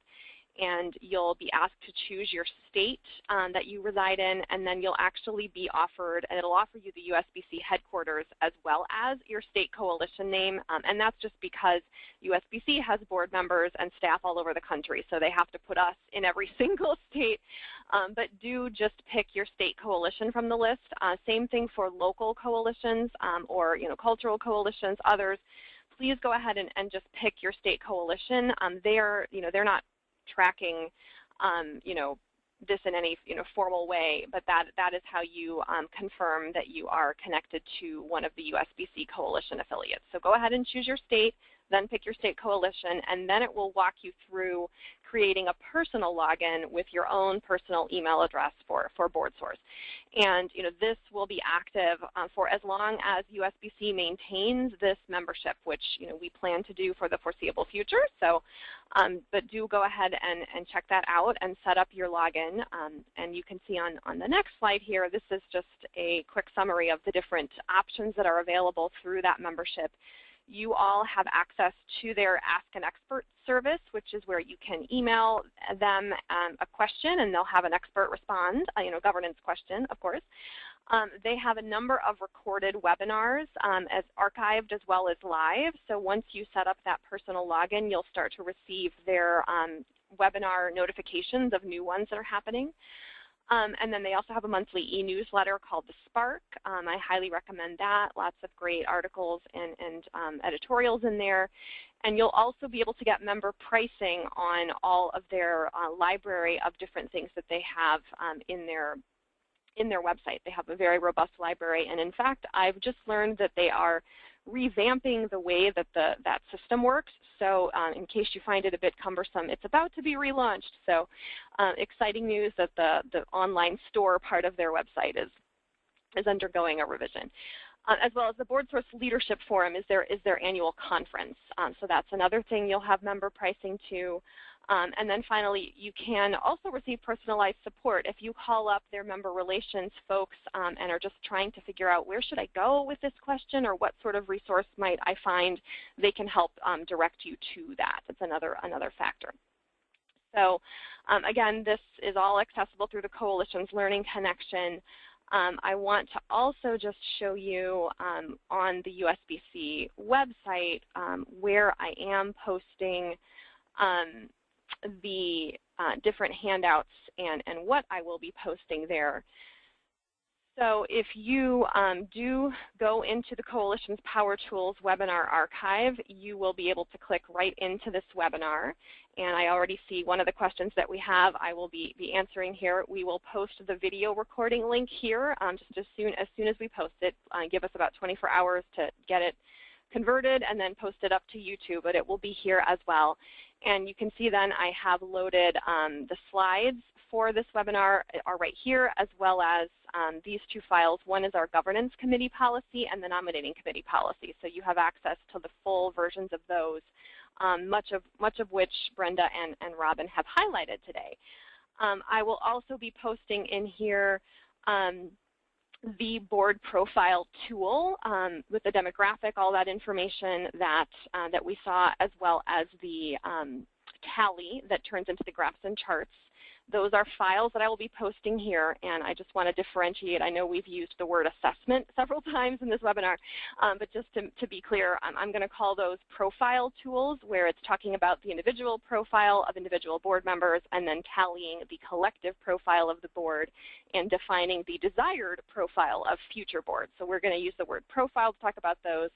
And you'll be asked to choose your state that you reside in, and then you'll actually be offered, and it'll offer you the USBC headquarters as well as your state coalition name, and that's just because USBC has board members and staff all over the country, so they have to put us in every single state, but do just pick your state coalition from the list. Same thing for local coalitions or cultural coalitions, others. Please go ahead and just pick your state coalition. They're not tracking, this in any formal way, but that is how you confirm that you are connected to one of the USBC coalition affiliates. So go ahead and choose your state, then pick your state coalition, and then it will walk you through creating a personal login with your own personal email address for BoardSource. And this will be active for as long as USBC maintains this membership, which we plan to do for the foreseeable future. So, but do go ahead and check that out and set up your login. And you can see on the next slide here, this is just a quick summary of the different options that are available through that membership. You all have access to their Ask an Expert service, which is where you can email them a question and they'll have an expert respond, governance question, of course. They have a number of recorded webinars as archived as well as live. So once you set up that personal login, you'll start to receive their webinar notifications of new ones that are happening. And then they also have a monthly e-newsletter called The Spark. I highly recommend that. Lots of great articles and editorials in there. And you'll also be able to get member pricing on all of their library of different things that they have in their website. They have a very robust library. And in fact, I've just learned that they are revamping the way that that system works. So in case you find it a bit cumbersome, it's about to be relaunched. So exciting news that the online store part of their website is undergoing a revision. As well as the BoardSource Leadership Forum is their annual conference. So that's another thing you'll have member pricing to. And then finally, you can also receive personalized support. If you call up their member relations folks and are just trying to figure out where should I go with this question or what sort of resource might I find, they can help direct you to that. It's another factor. So again, this is all accessible through the Coalition's Learning Connection. I want to also just show you on the USBC website where I am posting the different handouts and what I will be posting there. So if you do go into the Coalition's Power Tools webinar archive, you will be able to click right into this webinar. And I already see one of the questions that we have I will be answering here. We will post the video recording link here just as soon as we post it. Give us about 24 hours to get it converted and then post it up to YouTube, but it will be here as well. And you can see then I have loaded the slides for this webinar are right here, as well as these two files. One is our Governance Committee policy and the Nominating Committee policy. So you have access to the full versions of those, much of which Brenda and Robin have highlighted today. I will also be posting in here the board profile tool with the demographic, all that information that we saw, as well as the tally that turns into the graphs and charts. Those are files that I will be posting here, and I just want to differentiate. I know we've used the word assessment several times in this webinar, but just to be clear, I'm going to call those profile tools, where it's talking about the individual profile of individual board members and then tallying the collective profile of the board and defining the desired profile of future boards. So we're going to use the word profile to talk about those.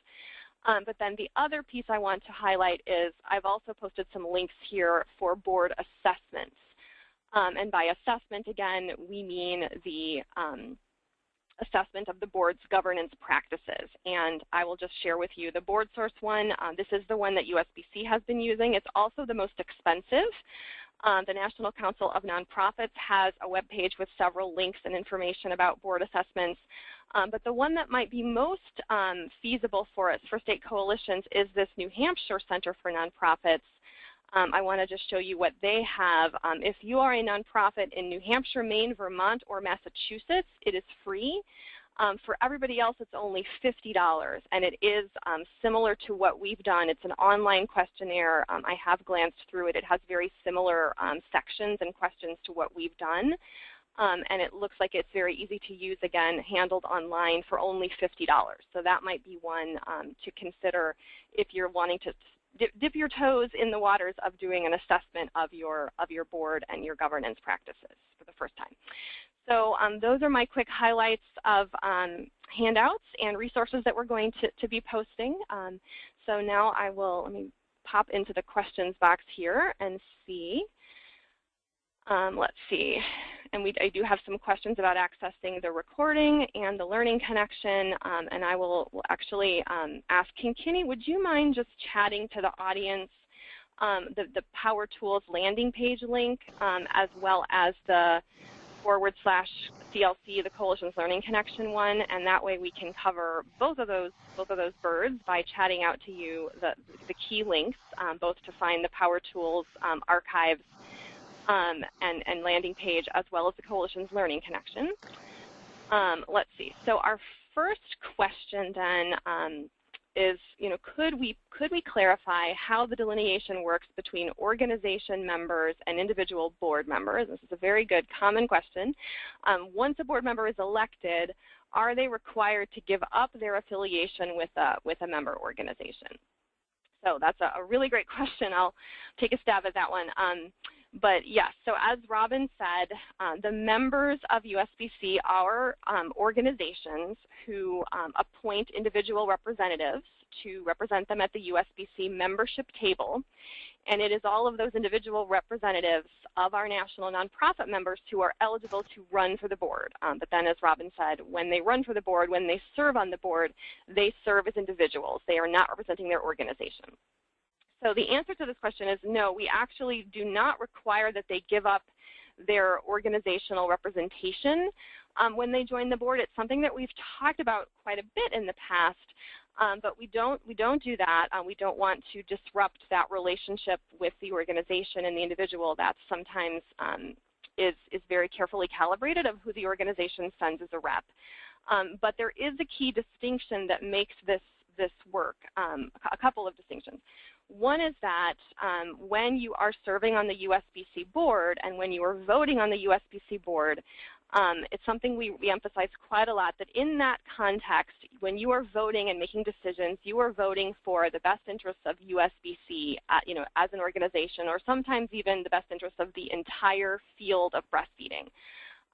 But then the other piece I want to highlight is I've also posted some links here for board assessments. And by assessment, again, we mean the assessment of the board's governance practices. And I will just share with you the board source one. This is the one that USBC has been using. It's also the most expensive. The National Council of Nonprofits has a web page with several links and information about board assessments. But the one that might be most feasible for us, for state coalitions, is this New Hampshire Center for Nonprofits. I want to just show you what they have. If you are a nonprofit in New Hampshire, Maine, Vermont, or Massachusetts, it is free. For everybody else, it's only $50, and it is similar to what we've done. It's an online questionnaire. I have glanced through it. It has very similar sections and questions to what we've done, and it looks like it's very easy to use, again, handled online for only $50. So that might be one to consider if you're wanting to dip your toes in the waters of doing an assessment of your board and your governance practices for the first time. So those are my quick highlights of handouts and resources that we're going to be posting. So now let me pop into the questions box here and see. Let's see. And I do have some questions about accessing the recording and the learning connection, and I will actually ask Kinney, would you mind just chatting to the audience the Power Tools landing page link, as well as the /CLC, the Coalition's Learning Connection one, and that way we can cover both of those birds by chatting out to you the key links, both to find the Power Tools archives and landing page, as well as the Coalition's Learning Connection. Let's see. So our first question then is, could we clarify how the delineation works between organization members and individual board members? This is a very good common question. Once a board member is elected, are they required to give up their affiliation with a member organization? So that's a really great question. I'll take a stab at that one. But yes, so as Robin said, the members of USBC are organizations who appoint individual representatives to represent them at the USBC membership table. And it is all of those individual representatives of our national nonprofit members who are eligible to run for the board. But then, as Robin said, when they run for the board, when they serve on the board, they serve as individuals. They are not representing their organization. So the answer to this question is no, we actually do not require that they give up their organizational representation when they join the board. It's something that we've talked about quite a bit in the past, but we don't do that. We don't want to disrupt that relationship with the organization and the individual that sometimes is very carefully calibrated of who the organization sends as a rep. But there is a key distinction that makes this work, a couple of distinctions. One is that when you are serving on the USBC board and when you are voting on the USBC board, it's something we emphasize quite a lot, that in that context, when you are voting and making decisions, you are voting for the best interests of USBC, as an organization, or sometimes even the best interests of the entire field of breastfeeding.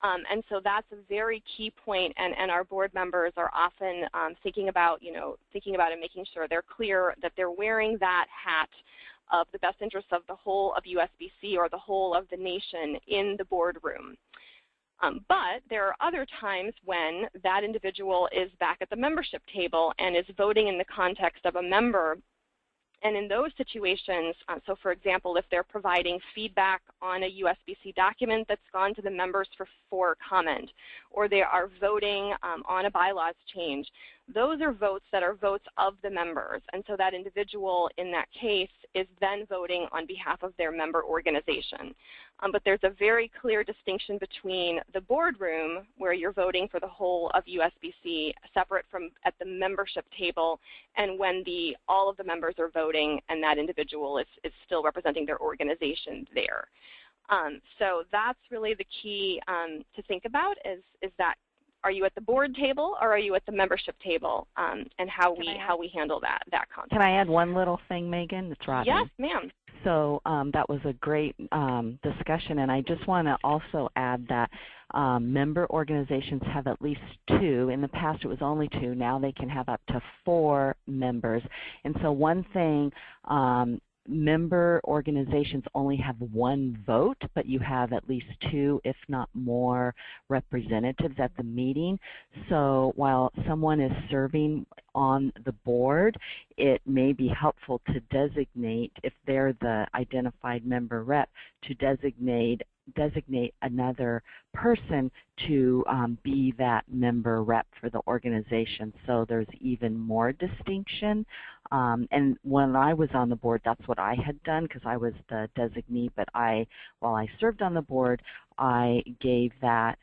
And so that's a very key point, and our board members are often thinking about and making sure they're clear that they're wearing that hat of the best interests of the whole of USBC or the whole of the nation in the boardroom. But there are other times when that individual is back at the membership table and is voting in the context of a member. And in those situations, so for example, if they're providing feedback on a USBC document that's gone to the members for comment, or they are voting on a bylaws change, those are votes that are votes of the members. And so that individual in that case is then voting on behalf of their member organization. But there's a very clear distinction between the boardroom, where you're voting for the whole of USBC, separate from at the membership table, and when all of the members are voting and that individual is still representing their organization there. So that's really the key to think about is that, are you at the board table or are you at the membership table, and how we handle that concept. Can I add one little thing, Megan? It's Rodney. Yes, ma'am. So that was a great discussion, and I just want to also add that member organizations have at least 2. In the past, it was only 2. Now they can have up to 4 members. And so one thing, member organizations only have 1 vote, but you have at least 2, if not more, representatives at the meeting. So while someone is serving on the board, it may be helpful to designate, if they're the identified member rep, to designate another person to be that member rep for the organization. So there's even more distinction. And when I was on the board, that's what I had done, because I was the designee, but while I served on the board, I gave that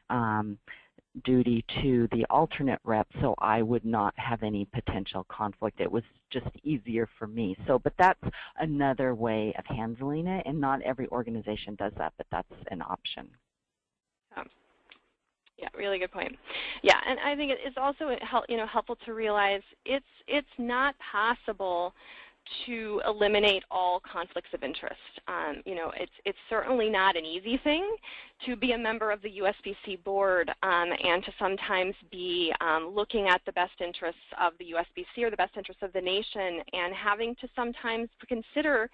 duty to the alternate rep, so I would not have any potential conflict. It was just easier for me. So, but that's another way of handling it, and not every organization does that, but that's an option. Yeah, really good point. Yeah, and I think it's also helpful to realize it's not possible to eliminate all conflicts of interest. It's certainly not an easy thing to be a member of the USBC board and to sometimes be looking at the best interests of the USBC or the best interests of the nation, and having to sometimes consider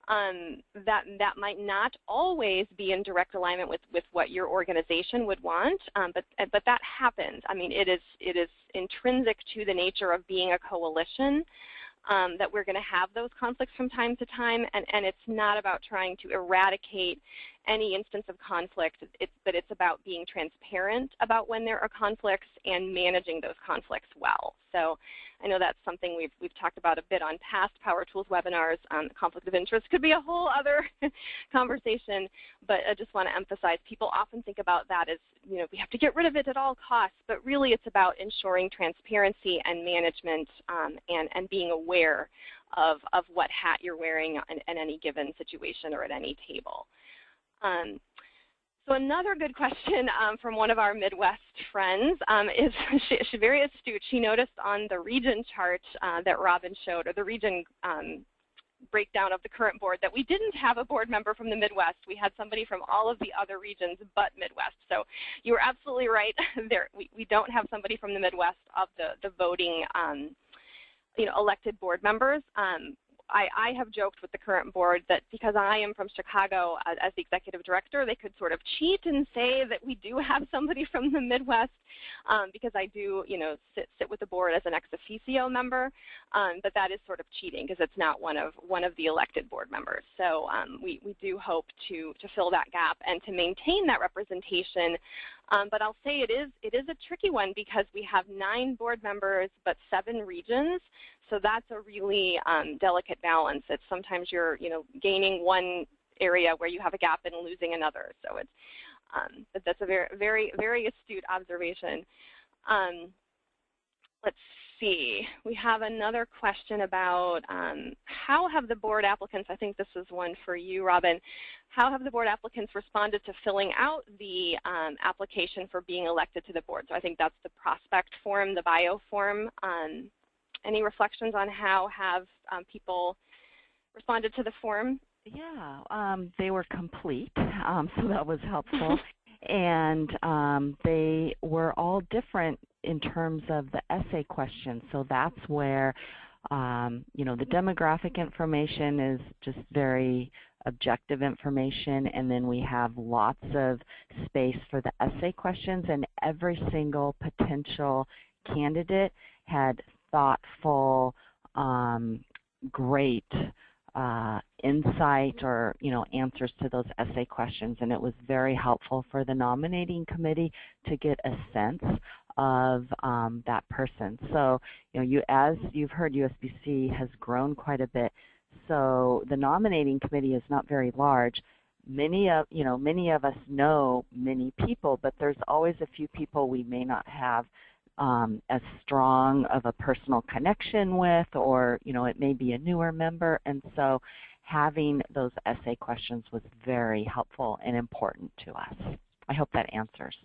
that might not always be in direct alignment with what your organization would want, but that happens. I mean, it is intrinsic to the nature of being a coalition that we're going to have those conflicts from time to time, and it's not about trying to eradicate any instance of conflict, but it's about being transparent about when there are conflicts and managing those conflicts well. So I know that's something we've talked about a bit on past Power Tools webinars. Conflict of interest could be a whole other conversation, but I just want to emphasize people often think about that as, we have to get rid of it at all costs, but really it's about ensuring transparency and management and being aware of what hat you're wearing in any given situation or at any table. So another good question from one of our Midwest friends is, she's very astute. She noticed on the region chart that Robin showed, or the region breakdown of the current board, that we didn't have a board member from the Midwest. We had somebody from all of the other regions but Midwest. So you were absolutely right. We don't have somebody from the Midwest of the voting elected board members. I have joked with the current board that because I am from Chicago as the executive director, they could sort of cheat and say that we do have somebody from the Midwest because I do, sit with the board as an ex officio member, but that is sort of cheating because it's not one of the elected board members. So we do hope to fill that gap and to maintain that representation. But I'll say it is a tricky one because we have 9 board members but 7 regions. So that's a really delicate balance. It's sometimes you're, gaining one area where you have a gap and losing another. So it's that's a very, very, very astute observation. Let's see. We have another question about how have the board applicants, I think this is one for you, Robin, how have the board applicants responded to filling out the application for being elected to the board? So I think that's the prospect form, the bio form. Any reflections on how have people responded to the form? Yeah, they were complete, so that was helpful. And they were all different in terms of the essay questions. So that's where, the demographic information is just very objective information, and then we have lots of space for the essay questions, and every single potential candidate had thoughtful, great insight or answers to those essay questions, and it was very helpful for the nominating committee to get a sense of that person. So as you've heard, USBC has grown quite a bit. so the nominating committee is not very large. Many of us know many people, but there's always a few people we may not have as strong of a personal connection with, or it may be a newer member, and so having those essay questions was very helpful and important to us. I hope that answers.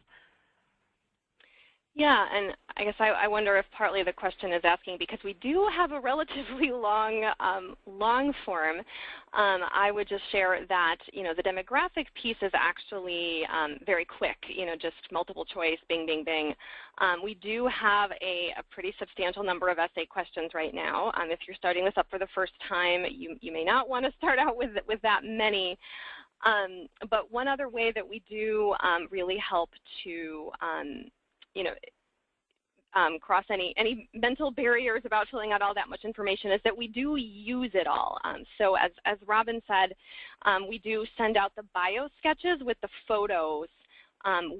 Yeah, and I guess I wonder if partly the question is asking, because we do have a relatively long form, I would just share that, the demographic piece is actually very quick, just multiple choice, bing, bing, bing. We do have a pretty substantial number of essay questions right now. If you're starting this up for the first time, you may not want to start out with that many. But one other way that we do really help to cross any mental barriers about filling out all that much information is that we do use it all. So as Robin said, we do send out the bio sketches with the photos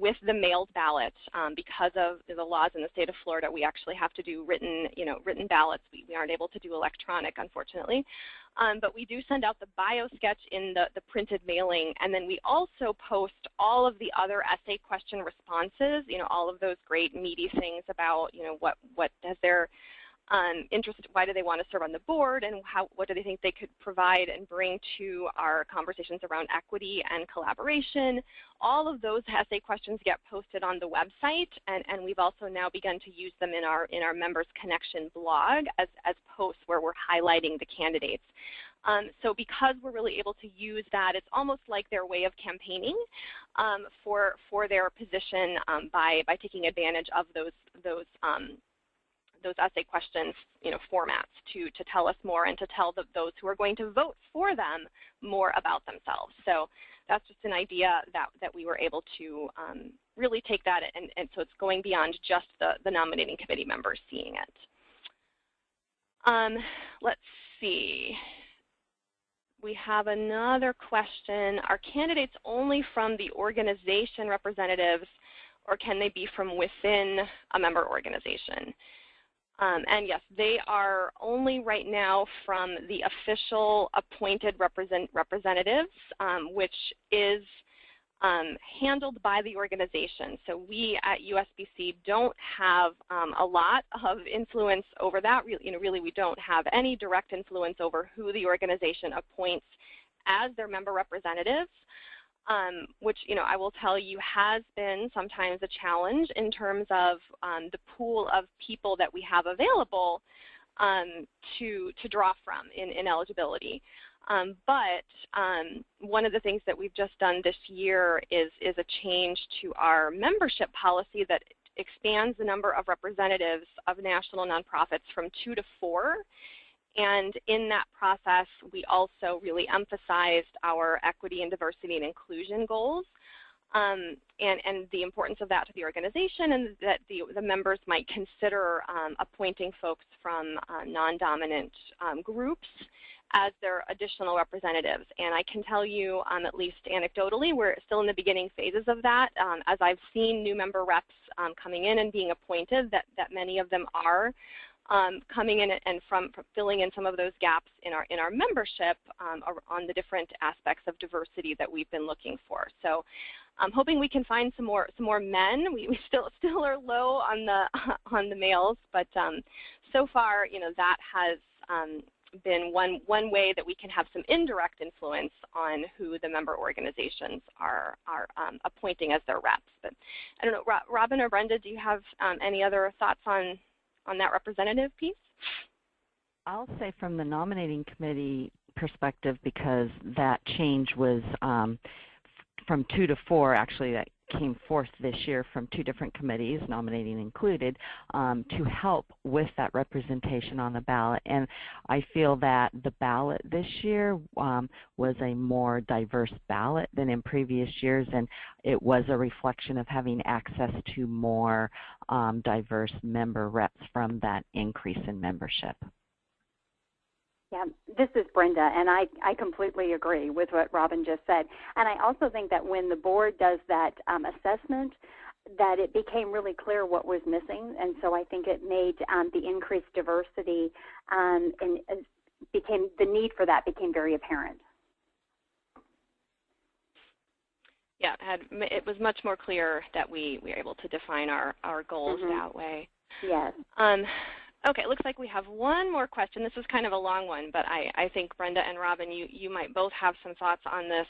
with the mailed ballot. Because of the laws in the state of Florida, we actually have to do written ballots. We aren't able to do electronic, unfortunately. But we do send out the bio sketch in the printed mailing, and then we also post all of the other essay question responses, all of those great meaty things about, what has their interest, why do they want to serve on the board, and what do they think they could provide and bring to our conversations around equity and collaboration. All of those essay questions get posted on the website, and we've also now begun to use them in our Members Connection blog as posts where we're highlighting the candidates. So because we're really able to use that, it's almost like their way of campaigning for their position by taking advantage of those essay questions, formats to tell us more and to tell those who are going to vote for them more about themselves. So that's just an idea that we were able to really take that, and so it's going beyond just the nominating committee members seeing it. Let's see. We have another question. Are candidates only from the organization representatives, or can they be from within a member organization? And yes, they are only right now from the official appointed representatives, which is handled by the organization. So we at USBC don't have a lot of influence over that. Really, we don't have any direct influence over who the organization appoints as their member representatives. Which, I will tell you has been sometimes a challenge in terms of the pool of people that we have available to draw from in eligibility. But one of the things that we've just done this year is a change to our membership policy that expands the number of representatives of national nonprofits from 2 to 4. And in that process, we also really emphasized our equity and diversity and inclusion goals, and the importance of that to the organization, and that the members might consider appointing folks from non-dominant groups as their additional representatives. And I can tell you, at least anecdotally, we're still in the beginning phases of that. As I've seen new member reps coming in and being appointed, that many of them are coming in and from filling in some of those gaps in our membership on the different aspects of diversity that we've been looking for. So I'm hoping we can find some more men. We still are low on the males, but so far, that has been one way that we can have some indirect influence on who the member organizations are appointing as their reps. But I don't know, Robin or Brenda, do you have any other thoughts on that representative piece? I'll say from the nominating committee perspective, because that change was from 2 to 4, actually that came forth this year from 2 different committees, nominating included, to help with that representation on the ballot. And I feel that the ballot this year was a more diverse ballot than in previous years, and it was a reflection of having access to more diverse member reps from that increase in membership. Yeah, this is Brenda, and I completely agree with what Robin just said. And I also think that when the board does that assessment, that it became really clear what was missing, and so I think it made the increased diversity the need for that became very apparent. Yeah, it was much more clear that we were able to define our goals that way. Yes. Okay, it looks like we have one more question. This is kind of a long one, but I think Brenda and Robin, you might both have some thoughts on this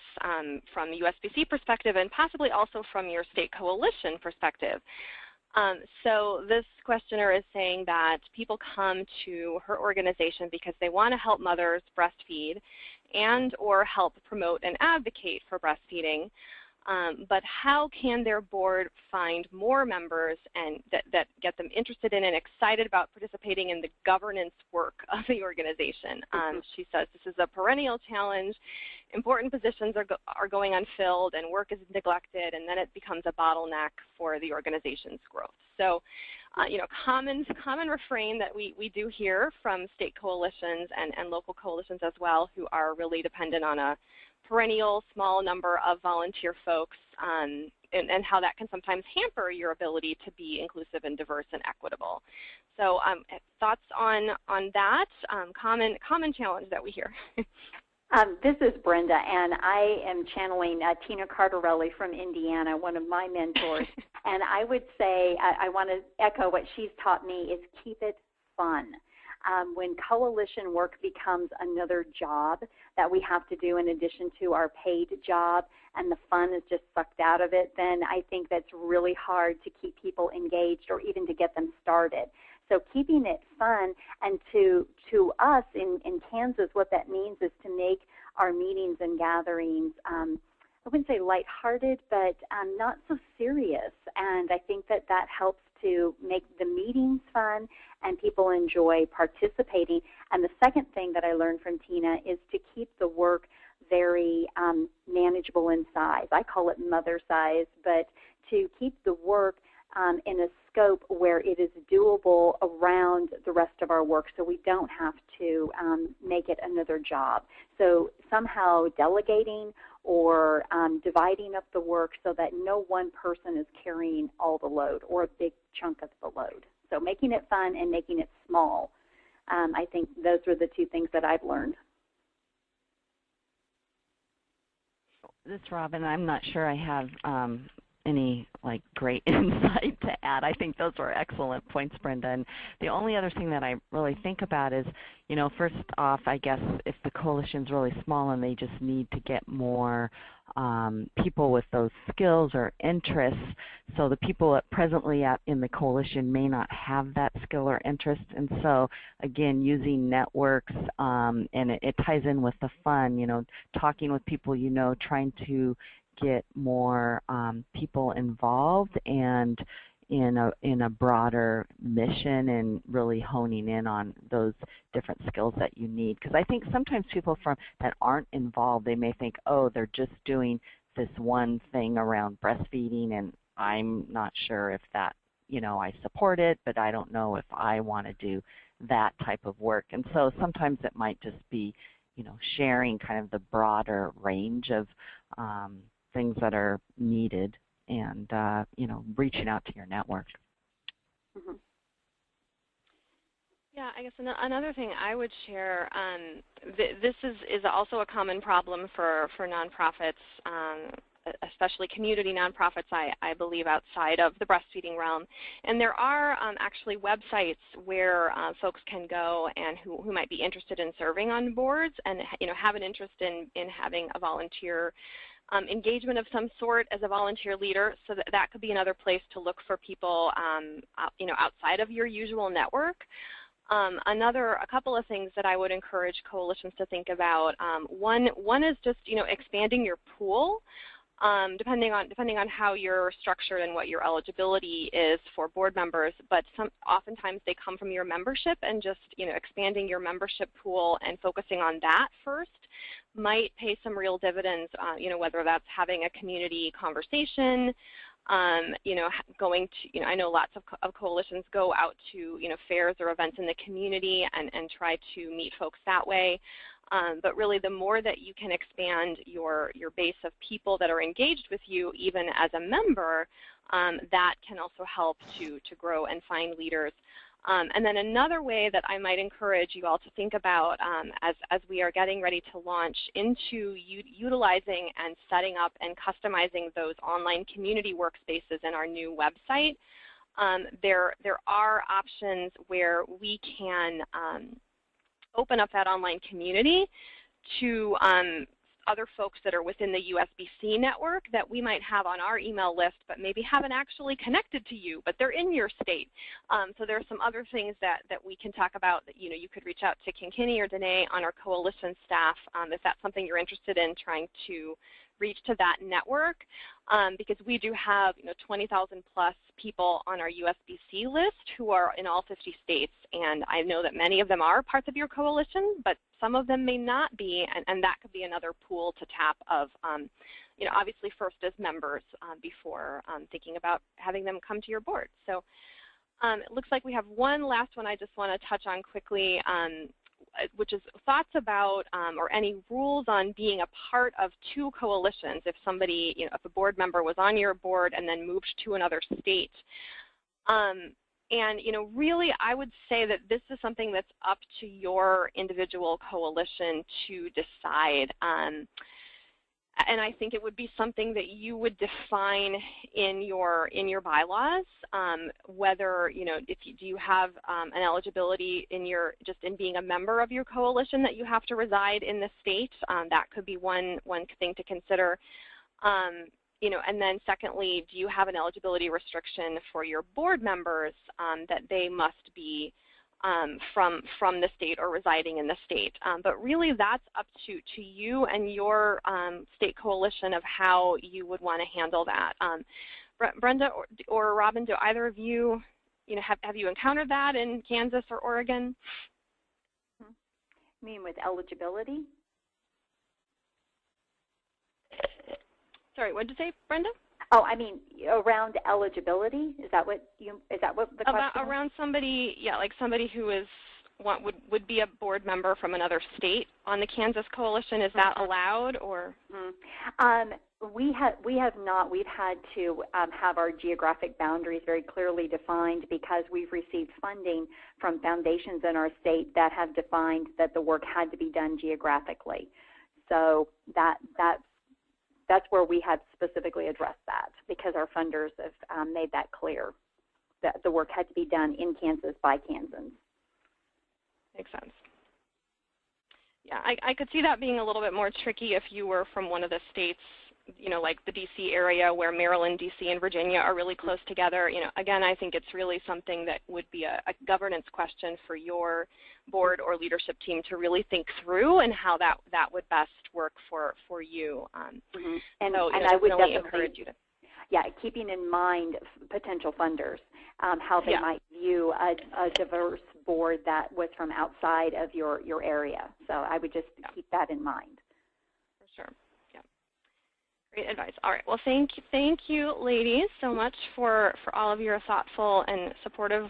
from the USBC perspective and possibly also from your state coalition perspective. So this questioner is saying that people come to her organization because they want to help mothers breastfeed and or help promote and advocate for breastfeeding. But how can their board find more members and that get them interested in and excited about participating in the governance work of the organization? She says this is a perennial challenge. Important positions are going unfilled and work is neglected, and then it becomes a bottleneck for the organization's growth. So, you know, common refrain that we do hear from state coalitions and local coalitions as well, who are really dependent on a perennial small number of volunteer folks, and how that can sometimes hamper your ability to be inclusive and diverse and equitable. So thoughts on that common challenge that we hear? This is Brenda, and I am channeling Tina Cardarelli from Indiana, one of my mentors. And I would say, I want to echo what she's taught me, is keep it fun. When coalition work becomes another job that we have to do in addition to our paid job and the fun is just sucked out of it, then I think that's really hard to keep people engaged or even to get them started. So keeping it fun, and to us in Kansas, what that means is to make our meetings and gatherings, I wouldn't say lighthearted, but not so serious. And I think that helps to make the meetings fun and people enjoy participating. And the second thing that I learned from Tina is to keep the work very manageable in size. I call it mother size, but to keep the work in a scope where it is doable around the rest of our work, so we don't have to make it another job. So somehow delegating or dividing up the work so that no one person is carrying all the load or a big chunk of the load. So making it fun and making it small. I think those are the two things that I've learned. This is Robin. I'm not sure I have any great insight to add. I think those were excellent points, Brenda. And the only other thing that I really think about is, first off, I guess if the coalition's really small and they just need to get more people with those skills or interests, so the people presently in the coalition may not have that skill or interest. And so, again, using networks, and it ties in with the fun, talking with people trying to get more people involved and in a broader mission and really honing in on those different skills that you need. Because I think sometimes people that aren't involved, they may think, oh, they're just doing this one thing around breastfeeding, and I'm not sure if that, I support it, but I don't know if I want to do that type of work. And so sometimes it might just be, sharing kind of the broader range of things that are needed and, reaching out to your network. Mm-hmm. Yeah, I guess another thing I would share, this is also a common problem for nonprofits, especially community nonprofits, I believe, outside of the breastfeeding realm. And there are actually websites where folks can go and who might be interested in serving on boards and have an interest in having a volunteer engagement of some sort as a volunteer leader. So that could be another place to look for people outside of your usual network. A couple of things that I would encourage coalitions to think about. One is just expanding your pool. Depending on how you're structured and what your eligibility is for board members, but oftentimes they come from your membership, and just expanding your membership pool and focusing on that first might pay some real dividends. Whether that's having a community conversation, going to I know lots of coalitions go out to fairs or events in the community and try to meet folks that way. But really, the more that you can expand your base of people that are engaged with you, even as a member, that can also help to grow and find leaders. And then another way that I might encourage you all to think about as we are getting ready to launch into utilizing and setting up and customizing those online community workspaces in our new website, there are options where we can open up that online community to other folks that are within the USBC network that we might have on our email list but maybe haven't actually connected to you, but they're in your state. So there are some other things that we can talk about that you could reach out to Kinkini or Danae on our coalition staff if that's something you're interested in trying to reach to that network, because we do have 20,000 plus people on our USBC list who are in all 50 states, and I know that many of them are parts of your coalition, but some of them may not be, and that could be another pool to tap of, obviously first as members before thinking about having them come to your board. So it looks like we have one last one I just want to touch on quickly, which is thoughts about or any rules on being a part of two coalitions. If somebody, if a board member was on your board and then moved to another state. And really I would say that this is something that's up to your individual coalition to decide. And I think it would be something that you would define in your bylaws, whether, do you have an eligibility in just in being a member of your coalition that you have to reside in the state. That could be one thing to consider. And then secondly, do you have an eligibility restriction for your board members that they must be from the state or residing in the state? But really that's up to you and your state coalition of how you would want to handle that. Brenda or Robin, do either of you, have you encountered that in Kansas or Oregon? You mean with eligibility? Sorry, what did you say, Brenda? Oh, I mean around eligibility. Is that what the question? Around somebody, yeah, like somebody who would be a board member from another state on the Kansas coalition. Is that allowed, or? We have not. We've had to have our geographic boundaries very clearly defined because we've received funding from foundations in our state that have defined that the work had to be done geographically. So that's where we have specifically addressed that because our funders have made that clear that the work had to be done in Kansas by Kansans. Makes sense. Yeah, I could see that being a little bit more tricky if you were from one of the states, like the D.C. area where Maryland, D.C., and Virginia are really close together. Again, I think it's really something that would be a governance question for your board or leadership team to really think through and how that would best work for you. And so, I would really definitely encourage you to. Yeah, keeping in mind potential funders, how they might view a diverse board that was from outside of your area. So I would just keep that in mind. For sure. Yeah. Great advice. All right. Well, thank you, ladies, so much for all of your thoughtful and supportive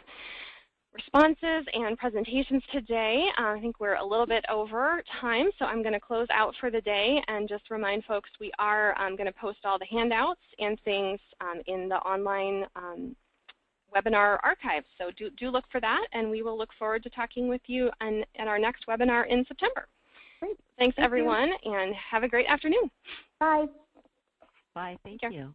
responses and presentations today. I think we're a little bit over time, so I'm going to close out for the day and just remind folks we are going to post all the handouts and things in the online webinar archive. So do look for that, and we will look forward to talking with you at our next webinar in September. Great. Thanks, everyone, and have a great afternoon. Bye. Bye. Thank you.